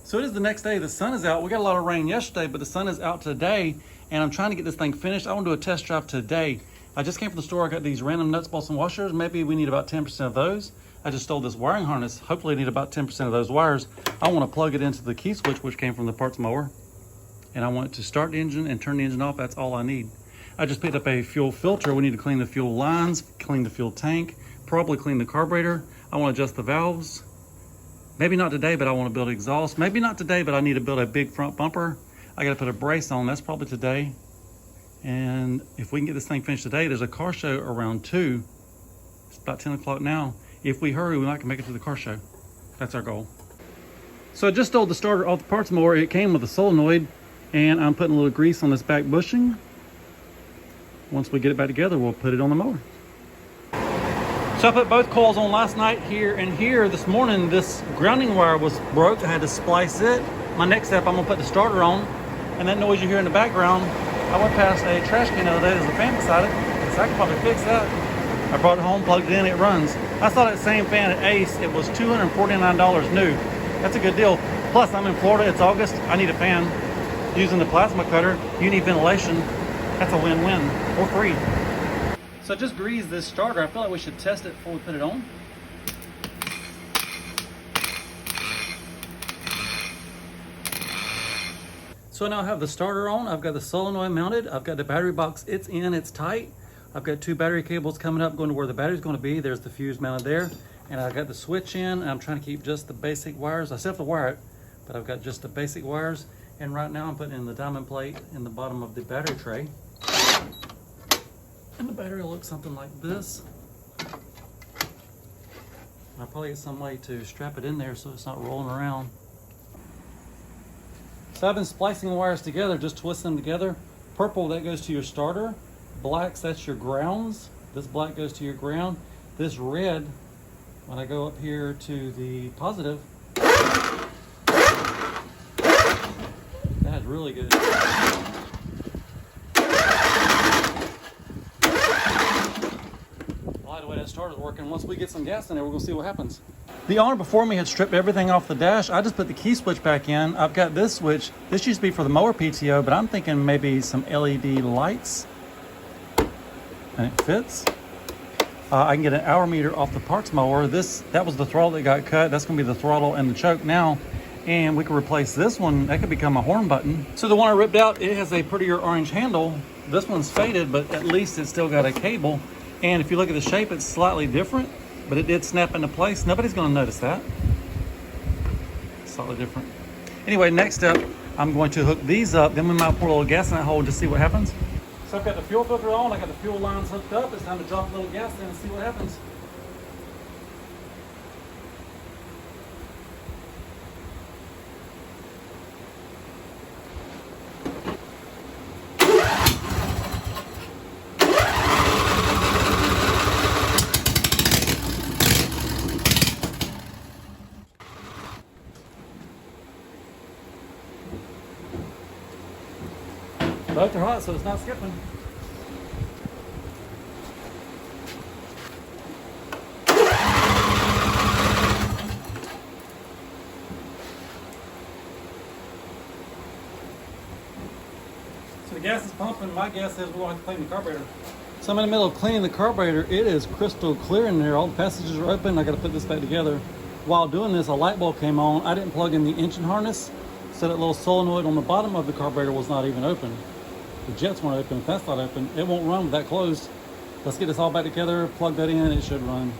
So it is the next day. The sun is out. We got a lot of rain yesterday, but the sun is out today. And I'm trying to get this thing finished. I want to do a test drive today. I just came from the store. I got these random nuts, bolts, and washers. Maybe we need about 10% of those. I just stole this wiring harness. Hopefully I need about 10% of those wires. I want to plug it into the key switch, which came from the parts mower. And I want it to start the engine and turn the engine off. That's all I need. I just picked up a fuel filter. We need to clean the fuel lines, clean the fuel tank, probably clean the carburetor. I want to adjust the valves. Maybe not today, but I want to build exhaust. Maybe not today, but I need to build a big front bumper. I got to put a brace on. That's probably today. And if we can get this thing finished today, there's a car show around 2. It's about 10 o'clock now. If we hurry, we might can make it to the car show. That's our goal. So I just stole the starter off the parts mower. It came with a solenoid, and I'm putting a little grease on this back bushing. Once we get it back together, we'll put it on the mower. So I put both coils on last night here and here. This morning, this grounding wire was broke. I had to splice it. My next step, I'm gonna put the starter on. And that noise you hear in the background, I went past a trash can the other day. There's a fan beside it, so I can probably fix that. I brought it home, plugged it in, it runs. I saw that same fan at Ace. It was $249 new. That's a good deal. Plus, I'm in Florida. It's August. I need a fan. Using the plasma cutter, you need ventilation. That's a win-win, or free. So I just greased this starter. I feel like we should test it before we put it on. So now I have the starter on. I've got the solenoid mounted. I've got the battery box. It's in, it's tight. I've got 2 battery cables coming up, going to where the battery's going to be. There's the fuse mounted there. And I've got the switch in. I'm trying to keep just the basic wires. I still have to wire it, but I've got just the basic wires. And right now I'm putting in the diamond plate in the bottom of the battery tray. And the battery will look something like this. I'll probably get some way to strap it in there so it's not rolling around. So I've been splicing wires together, just twist them together. Purple, that goes to your starter. Blacks, that's your grounds. This black goes to your ground. This red, when I go up here to the positive, that's really good. I like the way that starter's working. Once we get some gas in there, we're gonna see what happens. The owner before me had stripped everything off the dash. I just put the key switch back in. I've got this switch. This used to be for the mower PTO, but I'm thinking maybe some LED lights. And it fits. I can get an hour meter off the parts mower. That was the throttle that got cut. That's gonna be the throttle and the choke now. And we can replace this one. That could become a horn button. So the one I ripped out, it has a prettier orange handle. This one's faded, but at least it's still got a cable. And if you look at the shape, it's slightly different, but it did snap into place. Nobody's gonna notice that. Slightly different. Anyway, next step, I'm going to hook these up. Then we might pour a little gas in that hole to see what happens. So I've got the fuel filter on. I got the fuel lines hooked up. It's time to drop a little gas in and see what happens. Both are hot, so it's not skipping. So the gas is pumping. My guess is we'll have to clean the carburetor. So I'm in the middle of cleaning the carburetor. It is crystal clear in there. All the passages are open. I got to put this back together. While doing this, a light bulb came on. I didn't plug in the engine harness, so that little solenoid on the bottom of the carburetor was not even open. The jets weren't open. If that's not open, it won't run with that closed. Let's get this all back together, plug that in, it should run.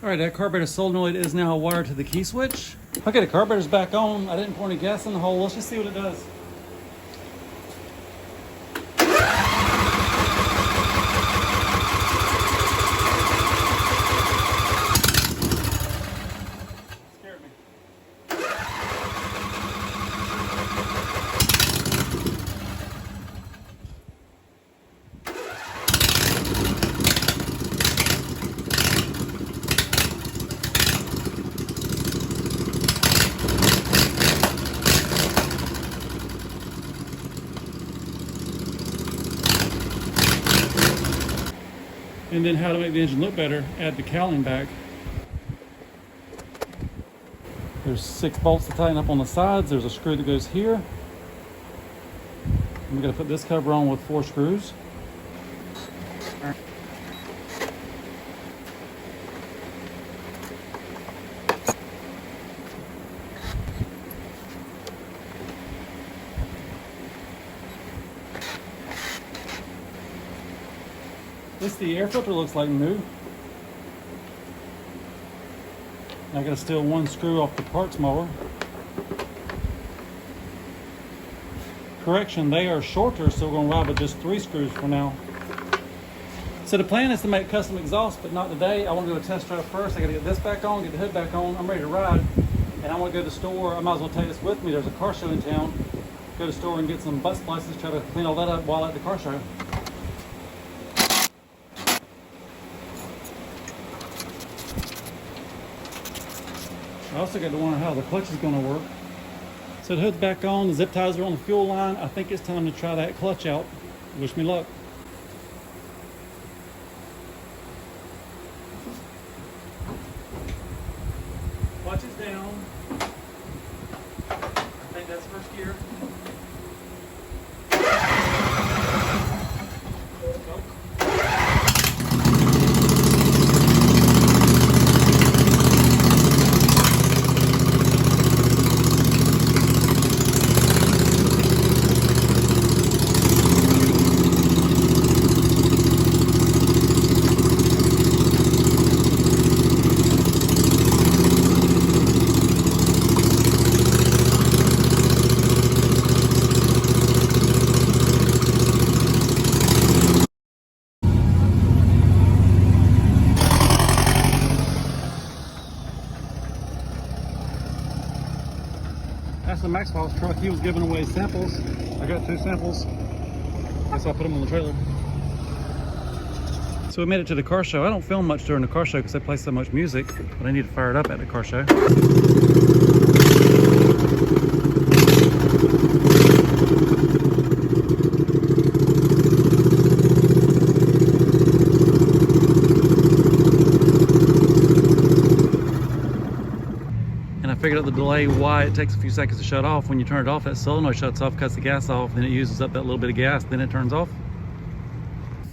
All right, that carburetor solenoid is now wired to the key switch. Okay, the carburetor's back on. I didn't pour any gas in the hole. Let's just see what it does. Scared me. And then how to make the engine look better, add the cowling back. There's 6 bolts to tighten up on the sides. There's a screw that goes here. I'm gonna put this cover on with 4 screws. The air filter looks like new. I gotta steal 1 screw off the parts mower. Correction, they are shorter, so we're gonna ride with just 3 screws for now. So the plan is to make custom exhaust, but not today. I want to do a test drive first. I gotta get this back on, get the hood back on. I'm ready to ride. And I want to go to the store. I might as well take this with me. There's a car show in town. Go to the store and get some butt splices, try to clean all that up while at the car show. I also got to wonder how the clutch is going to work. So the hood's back on, the zip ties are on the fuel line. I think it's time to try that clutch out. Wish me luck. gear. That's the Maxwell's truck. He was giving away samples. I got 2 samples. Guess I'll put them on the trailer. So we made it to the car show. I don't film much during the car show because they play so much music, but I need to fire it up at the car show. Figured out the delay, why it takes a few seconds to shut off. When you turn it off, that solenoid shuts off, cuts the gas off, then it uses up that little bit of gas, then it turns off.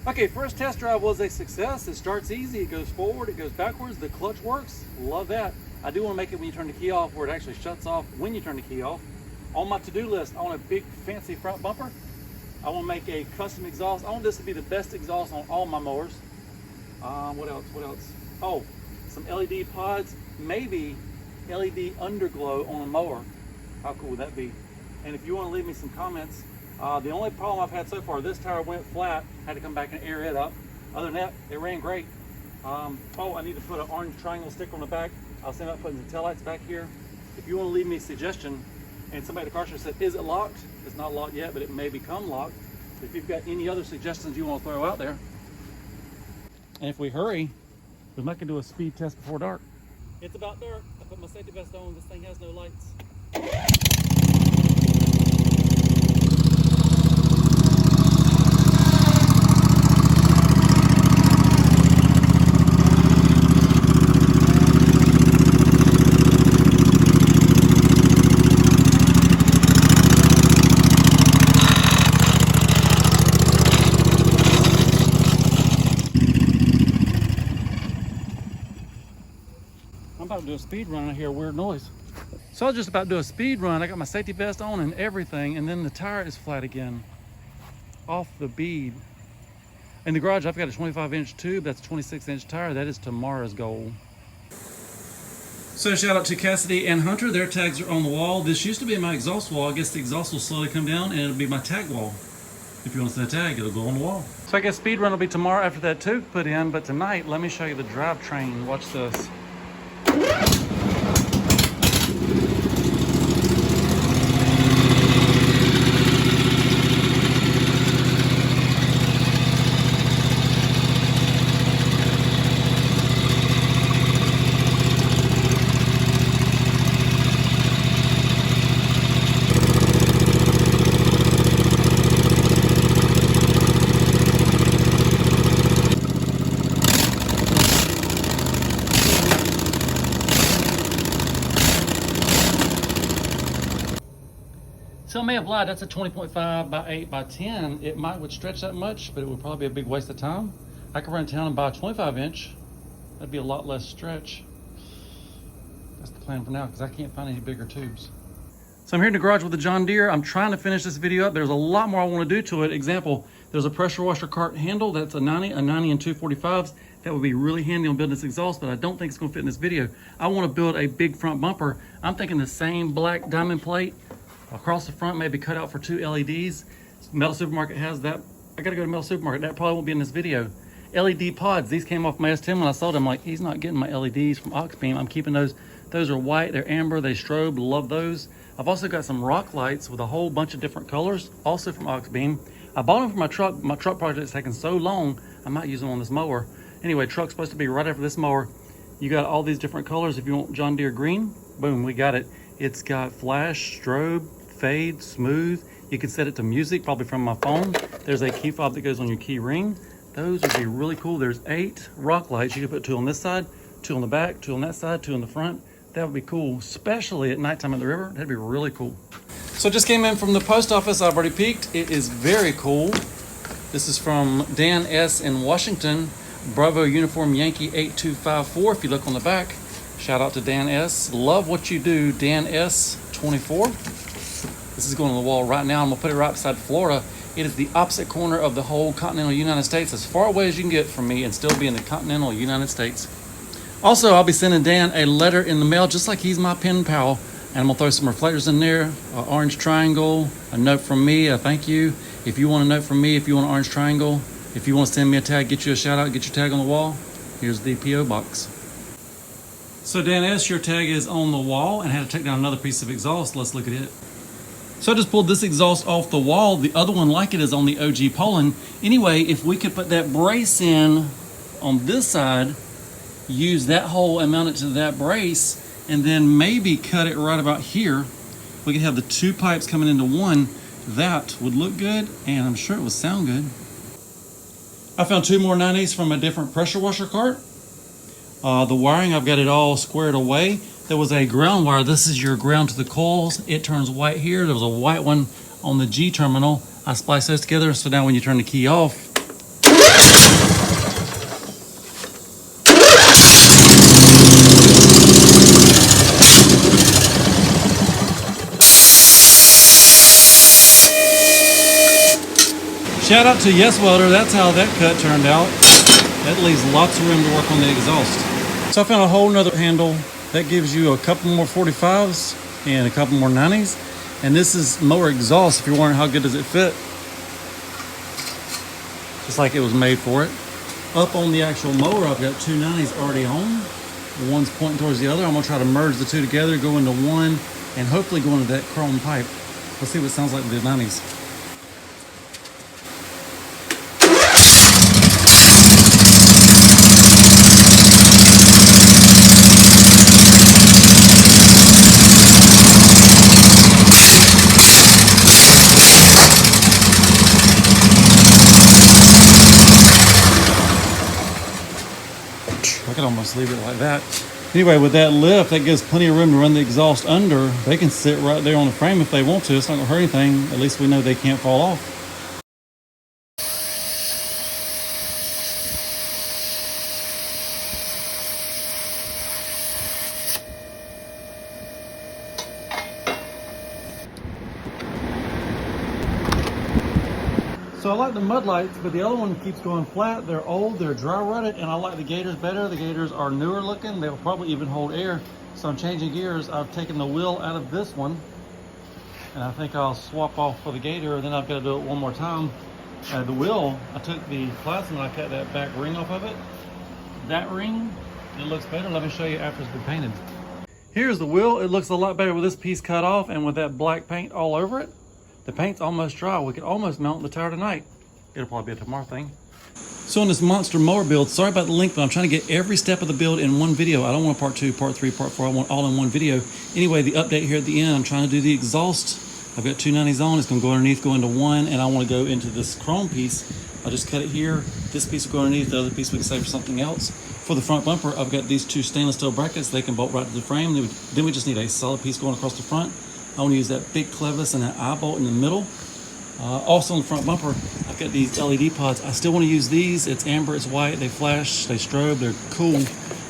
Okay, first test drive was a success. It starts easy, it goes forward, it goes backwards, the clutch works. Love that. I do want to make it when you turn the key off where it actually shuts off when you turn the key off. On my to-do list, I want a big fancy front bumper. I want to make a custom exhaust. I want this to be the best exhaust on all my mowers. What else? Oh, some LED pods, maybe LED underglow on a mower. How cool would that be? And if you want to leave me some comments, the only problem I've had so far, this tire went flat, had to come back and air it up. Other than that, it ran great. Oh, I need to put an orange triangle sticker on the back. I was thinking about putting the taillights back here. If you want to leave me a suggestion, and somebody at the car show said, is it locked? It's not locked yet, but it may become locked. If you've got any other suggestions you want to throw out there. And if we hurry, we might can do a speed test before dark. It's about dark. I put my safety vest on. This thing has no lights. I'm about to do a speed run. I hear a weird noise. So I was just about to do a speed run. I got my safety vest on and everything, and then the tire is flat again off the bead. In the garage, I've got a 25-inch tube. That's a 26-inch tire. That is tomorrow's goal. So shout out to Cassidy and Hunter. Their tags are on the wall. This used to be my exhaust wall. I guess the exhaust will slowly come down and it'll be my tag wall. If you want to see the tag, it'll go on the wall. So I guess speed run will be tomorrow after that tube put in, but tonight, let me show you the drivetrain. Watch this. So I may have lied, that's a 20.5 by 8 by 10. It would stretch that much, but it would probably be a big waste of time. I could run town and buy a 25-inch. That'd be a lot less stretch. That's the plan for now, because I can't find any bigger tubes. So I'm here in the garage with the John Deere. I'm trying to finish this video up. There's a lot more I want to do to it. Example, there's a pressure washer cart handle. That's a 90 and 245s. That would be really handy on building this exhaust, but I don't think it's going to fit in this video. I want to build a big front bumper. I'm thinking the same black diamond plate across the front, maybe cut out for 2 LEDs. Metal Supermarket has that. I gotta go to Metal Supermarket. That probably won't be in this video. LED pods, these came off my S10 when I sold them. Like, he's not getting my LEDs from Oxbeam. I'm keeping those. Those are white, they're amber, they strobe, love those. I've also got some rock lights with a whole bunch of different colors, also from Oxbeam. I bought them for my truck. My truck project is taking so long, I might use them on this mower. Anyway, truck's supposed to be right after this mower. You got all these different colors. If you want John Deere green, boom, we got it. It's got flash, strobe, fade, smooth. You can set it to music, probably from my phone. There's a key fob that goes on your key ring. Those would be really cool. There's 8 rock lights. You can put 2 on this side, 2 on the back, 2 on that side, 2 on the front. That would be cool, especially at nighttime at the river. That'd be really cool. So I just came in from the post office. I've already peeked. It is very cool. This is from Dan S. in Washington. Bravo Uniform Yankee 8254. If you look on the back, shout out to Dan S. Love what you do, Dan S. 24. This is going on the wall right now. I'm gonna put it right beside Florida. It is the opposite corner of the whole continental United States, as far away as you can get from me and still be in the continental United States. Also, I'll be sending Dan a letter in the mail, just like he's my pen pal. And I'm gonna throw some reflectors in there, an orange triangle, a note from me, a thank you. If you want a note from me, if you want an orange triangle, if you want to send me a tag, get you a shout out, get your tag on the wall, here's the P.O. box. So Dan S., your tag is on the wall, and I had to take down another piece of exhaust. Let's look at it. So I just pulled this exhaust off the wall. The other one like it is on the OG Poland. Anyway, if we could put that brace in on this side, use that hole and mount it to that brace, and then maybe cut it right about here, we could have the two pipes coming into one. That would look good, and I'm sure it would sound good. I found 2 more 90s from a different pressure washer cart. The wiring, I've got it all squared away. There was a ground wire. This is your ground to the coils. It turns white here. There was a white one on the G terminal. I spliced those together, so now when you turn the key off, shout out to Yes Welder. That's how that cut turned out. That leaves lots of room to work on the exhaust. So I found a whole nother handle that gives you a couple more 45s and a couple more 90s. And this is Mower exhaust. If you're wondering how good does it fit, just like it was made for it. Up on the actual mower, I've got 2 90s already on. One's pointing towards the other. I'm gonna try to merge the two together, go into one, and hopefully go into that chrome pipe. Let's see what it sounds like with the 90s. I could almost leave it like that. Anyway, with that lift, that gives plenty of room to run the exhaust under. They can sit right there on the frame if they want to. It's not gonna hurt anything. At least we know they can't fall off. So I like the mud lights, but the other one keeps going flat. They're old, they're dry rutted, and I like the Gators better. The Gators are newer looking. They'll probably even hold air. So I'm changing gears. I've taken the wheel out of this one, and I think I'll swap off for the Gator, and then I've got to do it one more time. The wheel, I took the plasma and I cut that back ring off of it. That ring, it looks better. Let me show you after it's been painted. Here's the wheel. It looks a lot better with this piece cut off and with that black paint all over it. The paint's almost dry. We could almost mount the tire tonight. It'll probably be a tomorrow thing. So in this monster mower build, sorry about the length, but I'm trying to get every step of the build in one video. I don't want part 2, part 3, part 4. I want all in one video. Anyway, the update here at the end, I'm trying to do the exhaust. I've got 2 90s on. It's going to go underneath, go into one, and I want to go into this chrome piece. I'll just cut it here. This piece will go underneath. The other piece we can save for something else. For the front bumper, I've got these 2 stainless steel brackets. They can bolt right to the frame. Then we just need a solid piece going across the front. I want to use that big clevis and that eye bolt in the middle. Also on the front bumper, I've got these LED pods. I still want to use these. It's amber, it's white, they flash, they strobe, they're cool.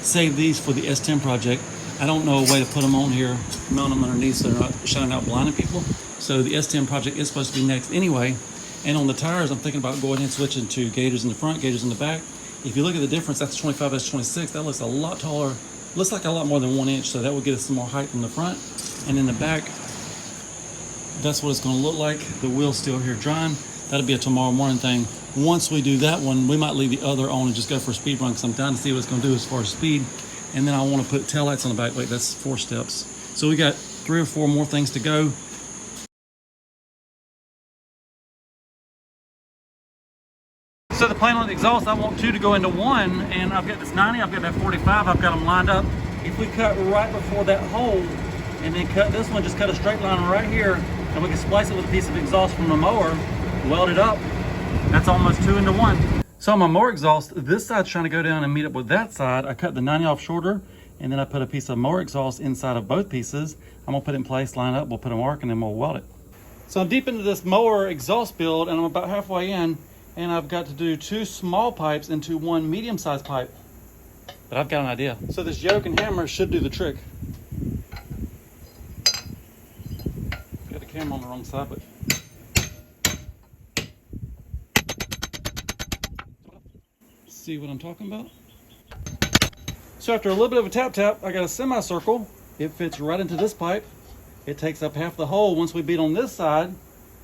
Save these for the S10 project. I don't know a way to put them on here, mount them underneath so they're not shining out blinding people. So the S10 project is supposed to be next anyway. And on the tires, I'm thinking about going ahead and switching to Gators in the front, Gators in the back. If you look at the difference, that's 25, that's 26. That looks a lot taller, looks like a lot more than 1 inch. So that will get us some more height from the front. And in the back, that's what it's going to look like. The wheel's still here drying. That'll be a tomorrow morning thing. Once we do that one, we might leave the other on and just go for a speed run because I'm down to see what it's going to do as far as speed. And then I want to put taillights on the back. Wait, that's 4 steps. So we got 3 or 4 more things to go. So the plan on the exhaust, I want 2 to go into 1, and I've got this 90, I've got that 45, I've got them lined up. If we cut right before that hole, and then cut this one, just cut a straight line right here, and we can splice it with a piece of exhaust from the mower, weld it up. That's almost 2 into 1. So on my mower exhaust, this side's trying to go down and meet up with that side. I cut the 90 off shorter, and then I put a piece of mower exhaust inside of both pieces. I'm gonna put it in place, line up, we'll put a mark, and then we'll weld it. So I'm deep into this mower exhaust build and I'm about halfway in, and I've got to do 2 small pipes into 1 medium-sized pipe. But I've got an idea. So this yoke and hammer should do the trick. Got the camera on the wrong side, but see what I'm talking about? So after a little bit of a tap, I got a semicircle. It fits right into this pipe. It takes up half the hole. Once we beat on this side,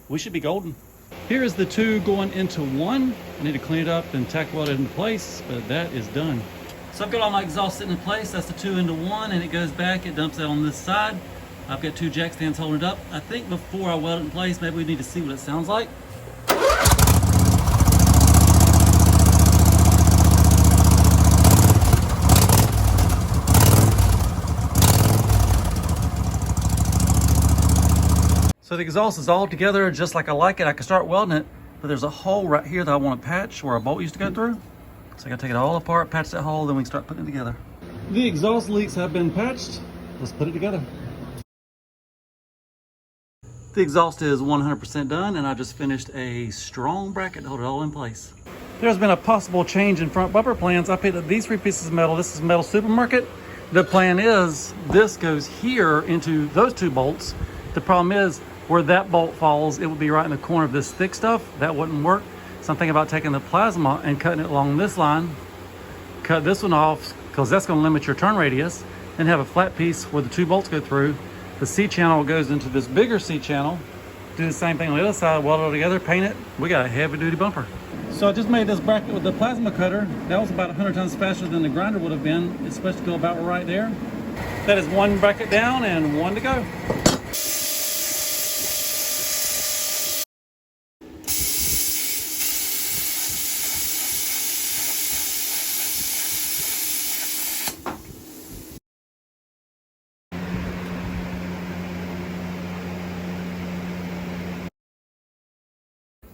we should be golden. Here's the 2 going into 1. I need to clean it up and tack weld it into place, but that is done. So I've got all my exhaust sitting in place. That's the 2 into 1, and it goes back. It dumps out on this side. I've got 2 jack stands holding it up. I think before I weld it in place, maybe we need to see what it sounds like. So the exhaust is all together just like I like it. I can start welding it, but there's a hole right here that I want to patch where a bolt used to go through. So I gotta take it all apart, patch that hole, then we can start putting it together. The exhaust leaks have been patched. Let's put it together. The exhaust is 100% done, and I just finished a strong bracket to hold it all in place. There's been a possible change in front bumper plans. I picked up these 3 pieces of metal. This is Metal Supermarket. The plan is this goes here into those 2 bolts. The problem is where that bolt falls, it would be right in the corner of this thick stuff. That wouldn't work. So I'm thinking about taking the plasma and cutting it along this line, cut this one off because that's going to limit your turn radius, and have a flat piece where the 2 bolts go through. The C channel goes into this bigger C channel. Do the same thing on the other side, weld it all together, paint it. We got a heavy duty bumper. So I just made this bracket with the plasma cutter. That was about 100 times faster than the grinder would have been. It's supposed to go about right there. That is 1 bracket down and 1 to go.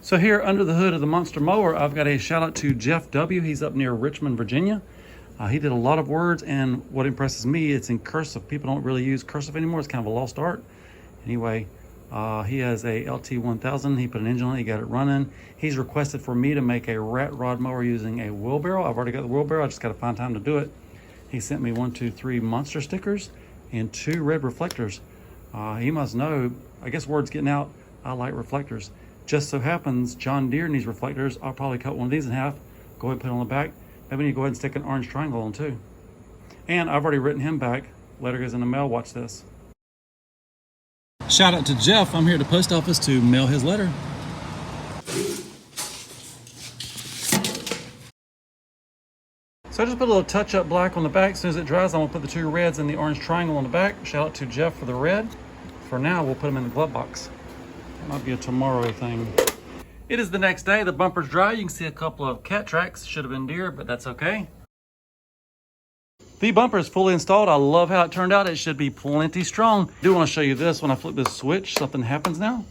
So here under the hood of the Monster Mower, I've got a shout out to Jeff W. He's up near Richmond, Virginia. He did a lot of words, and what impresses me, it's in cursive. People don't really use cursive anymore. It's kind of a lost art. Anyway, he has a LT1000. He put an engine on it. He got it running. He's requested for me to make a rat rod mower using a wheelbarrow. I've already got the wheelbarrow. I just got to find time to do it. He sent me 1, 2, 3 monster stickers and 2 red reflectors. He must know, I guess word's getting out, I like reflectors. Just so happens John Deere needs reflectors. I'll probably cut one of these in half, go ahead and put it on the back. Maybe we need to go ahead and stick an orange triangle on too. And I've already written him back. Letter goes in the mail, watch this. Shout out to Jeff. I'm here at the post office to mail his letter. So I just put a little touch up black on the back. As soon as it dries, I'm gonna put the 2 reds and the orange triangle on the back. Shout out to Jeff for the red. For now, we'll put them in the glove box. It might be a tomorrow thing. It is the next day. The bumper's dry. You can see a couple of cat tracks. Should have been deer, but that's okay. The bumper is fully installed. I love how it turned out. It should be plenty strong. I do want to show you this. When I flip this switch, something happens now.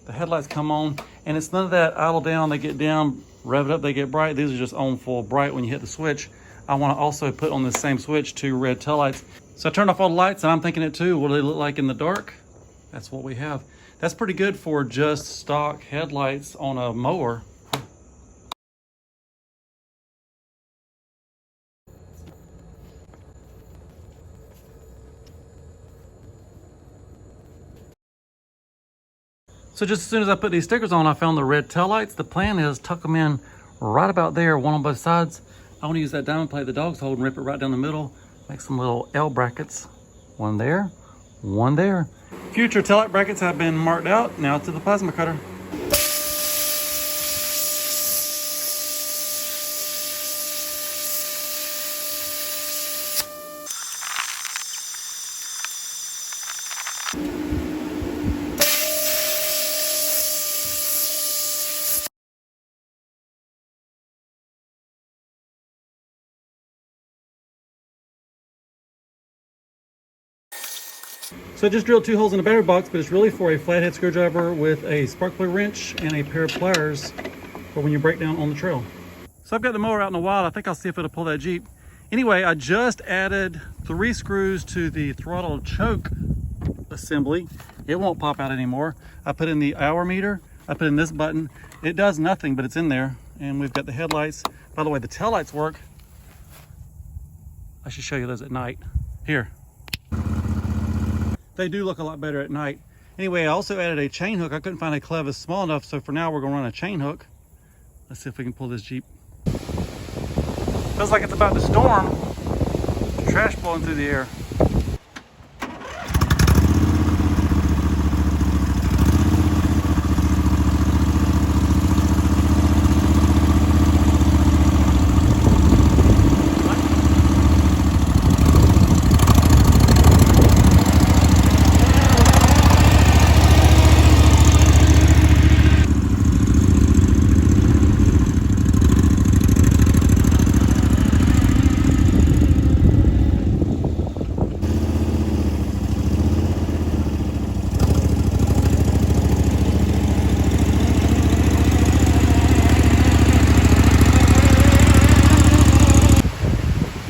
The headlights come on, and it's none of that idle down. They get down, rev it up, they get bright. These are just on full bright when you hit the switch. I want to also put on this same switch 2 red taillights. So I turned off all the lights, and I'm thinking it too. What do they look like in the dark? That's what we have. That's pretty good for just stock headlights on a mower. So just as soon as I put these stickers on, I found the red taillights. The plan is tuck them in right about there, 1 on both sides. I want to use that diamond plate the dogs hold and rip it right down the middle. Make some little L brackets. 1 there, 1 there. Future taillight brackets have been marked out. Now to the plasma cutter. So I just drilled 2 holes in the battery box, but it's really for a flathead screwdriver with a spark plug wrench and a pair of pliers for when you break down on the trail. So I've got the mower out in the wild. I think I'll see if it'll pull that Jeep. Anyway, I just added 3 screws to the throttle choke assembly. It won't pop out anymore. I put in the hour meter. I put in this button. It does nothing, but it's in there. And we've got the headlights. By the way, the taillights work. I should show you those at night. Here. They do look a lot better at night. Anyway, I also added a chain hook. I couldn't find a clevis small enough, so for now we're gonna run a chain hook. Let's see if we can pull this Jeep. Feels like it's about to storm. Trash blowing through the air.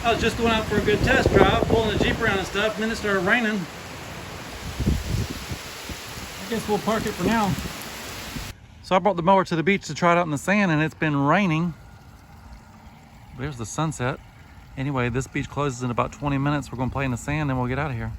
I was just going out for a good test drive, pulling the Jeep around and stuff, and then it started raining. I guess we'll park it for now. So I brought the mower to the beach to try it out in the sand, and it's been raining. There's the sunset. Anyway, this beach closes in about 20 minutes. We're going to play in the sand, and we'll get out of here.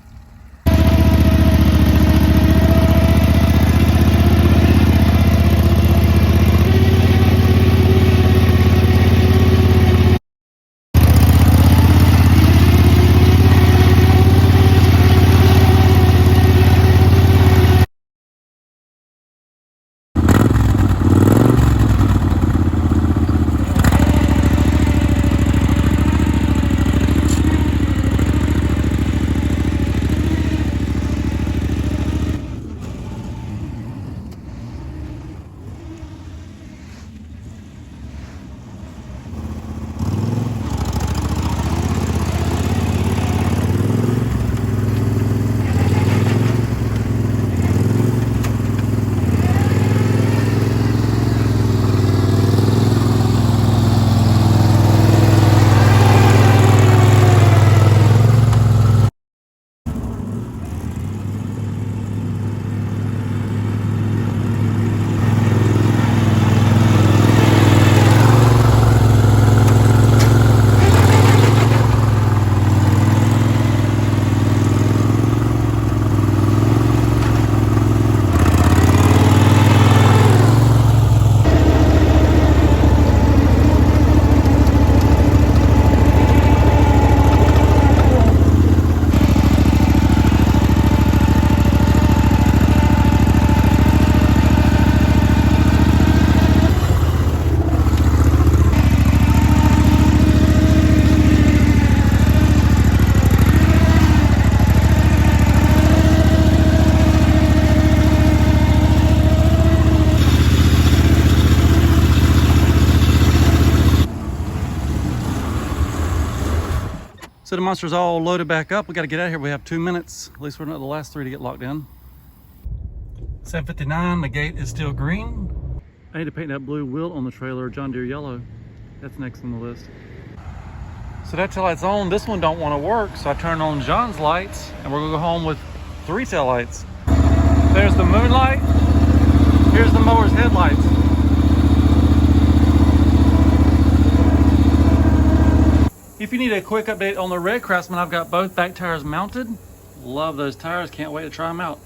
So the monster's all loaded back up. We got to get out of here. We have 2 minutes. At least we're not the last 3 to get locked in. 7:59, the gate is still green. I need to paint that blue wheel on the trailer, John Deere yellow. That's next on the list. So that tail light's on. This one don't want to work, so I turned on John's lights, and we're gonna go home with 3 tail lights. There's the moonlight. Here's the mower's headlights. If you need a quick update on the red Craftsman, I've got both back tires mounted. Love those tires, can't wait to try them out.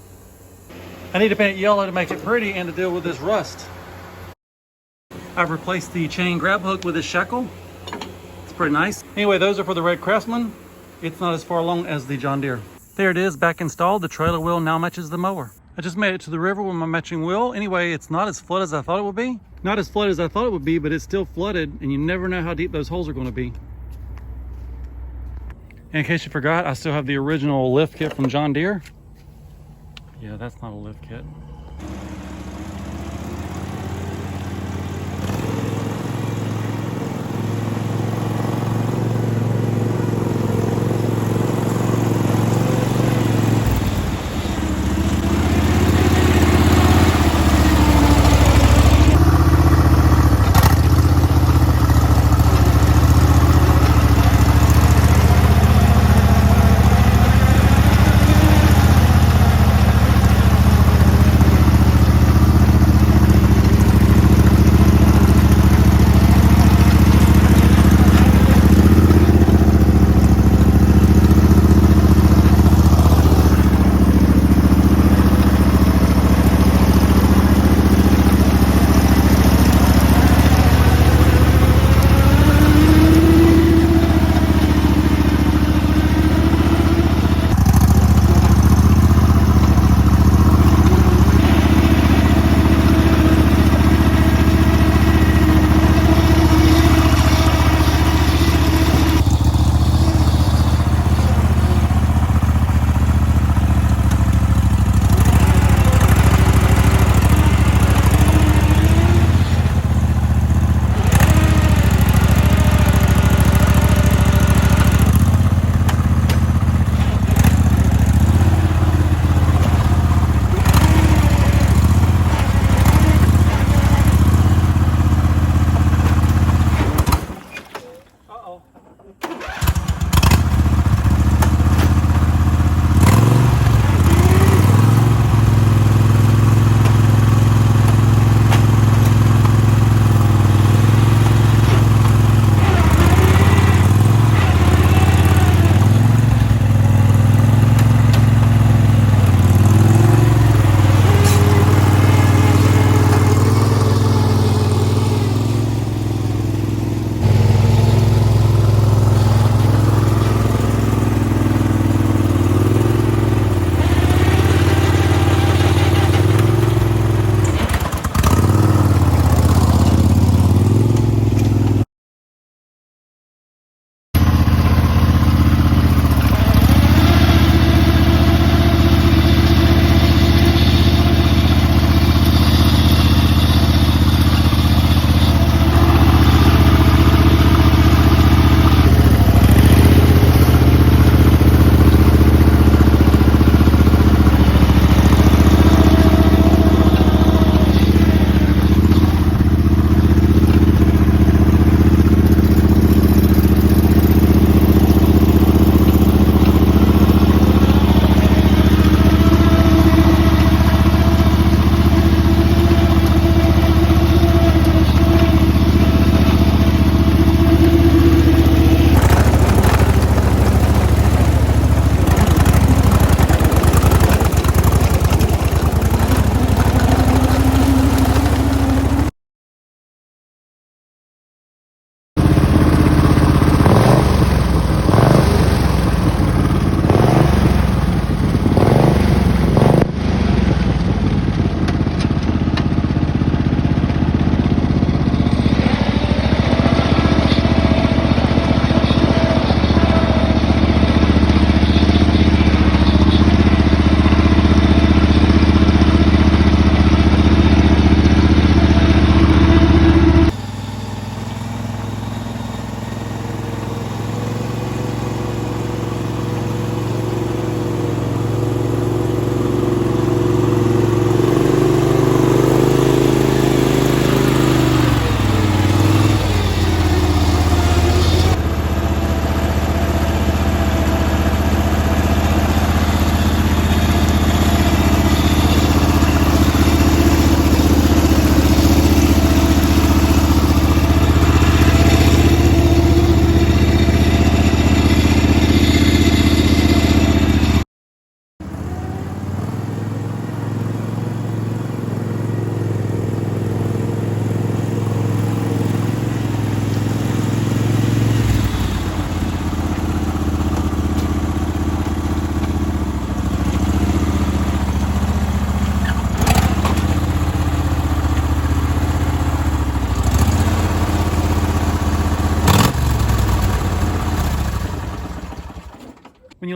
I need to paint it yellow to make it pretty and to deal with this rust. I've replaced the chain grab hook with a shekel. It's pretty nice. Anyway, those are for the red Craftsman. It's not as far along as the John Deere. There it is, back installed. The trailer wheel now matches the mower. I just made it to the river with my matching wheel. Anyway, it's not as flooded as I thought it would be. Not as flooded as I thought it would be, but it's still flooded, and you never know how deep those holes are going to be. And in case you forgot, I still have the original lift kit from John Deere. Yeah, that's not a lift kit.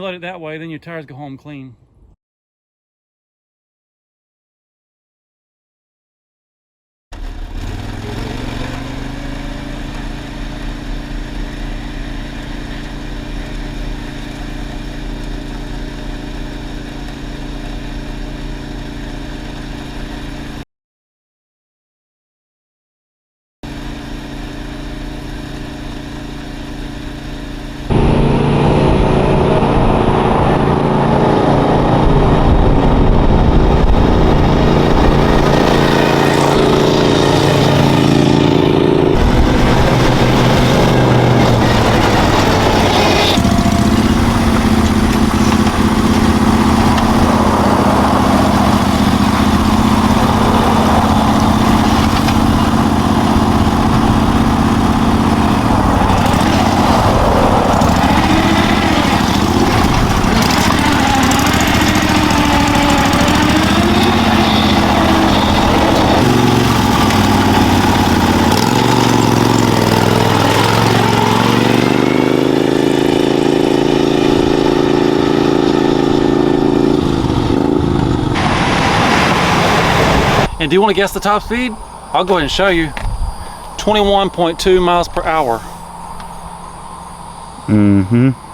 you load it that way, then your tires go home clean. And do you want to guess the top speed? I'll go ahead and show you. 21.2 miles per hour. Mm-hmm.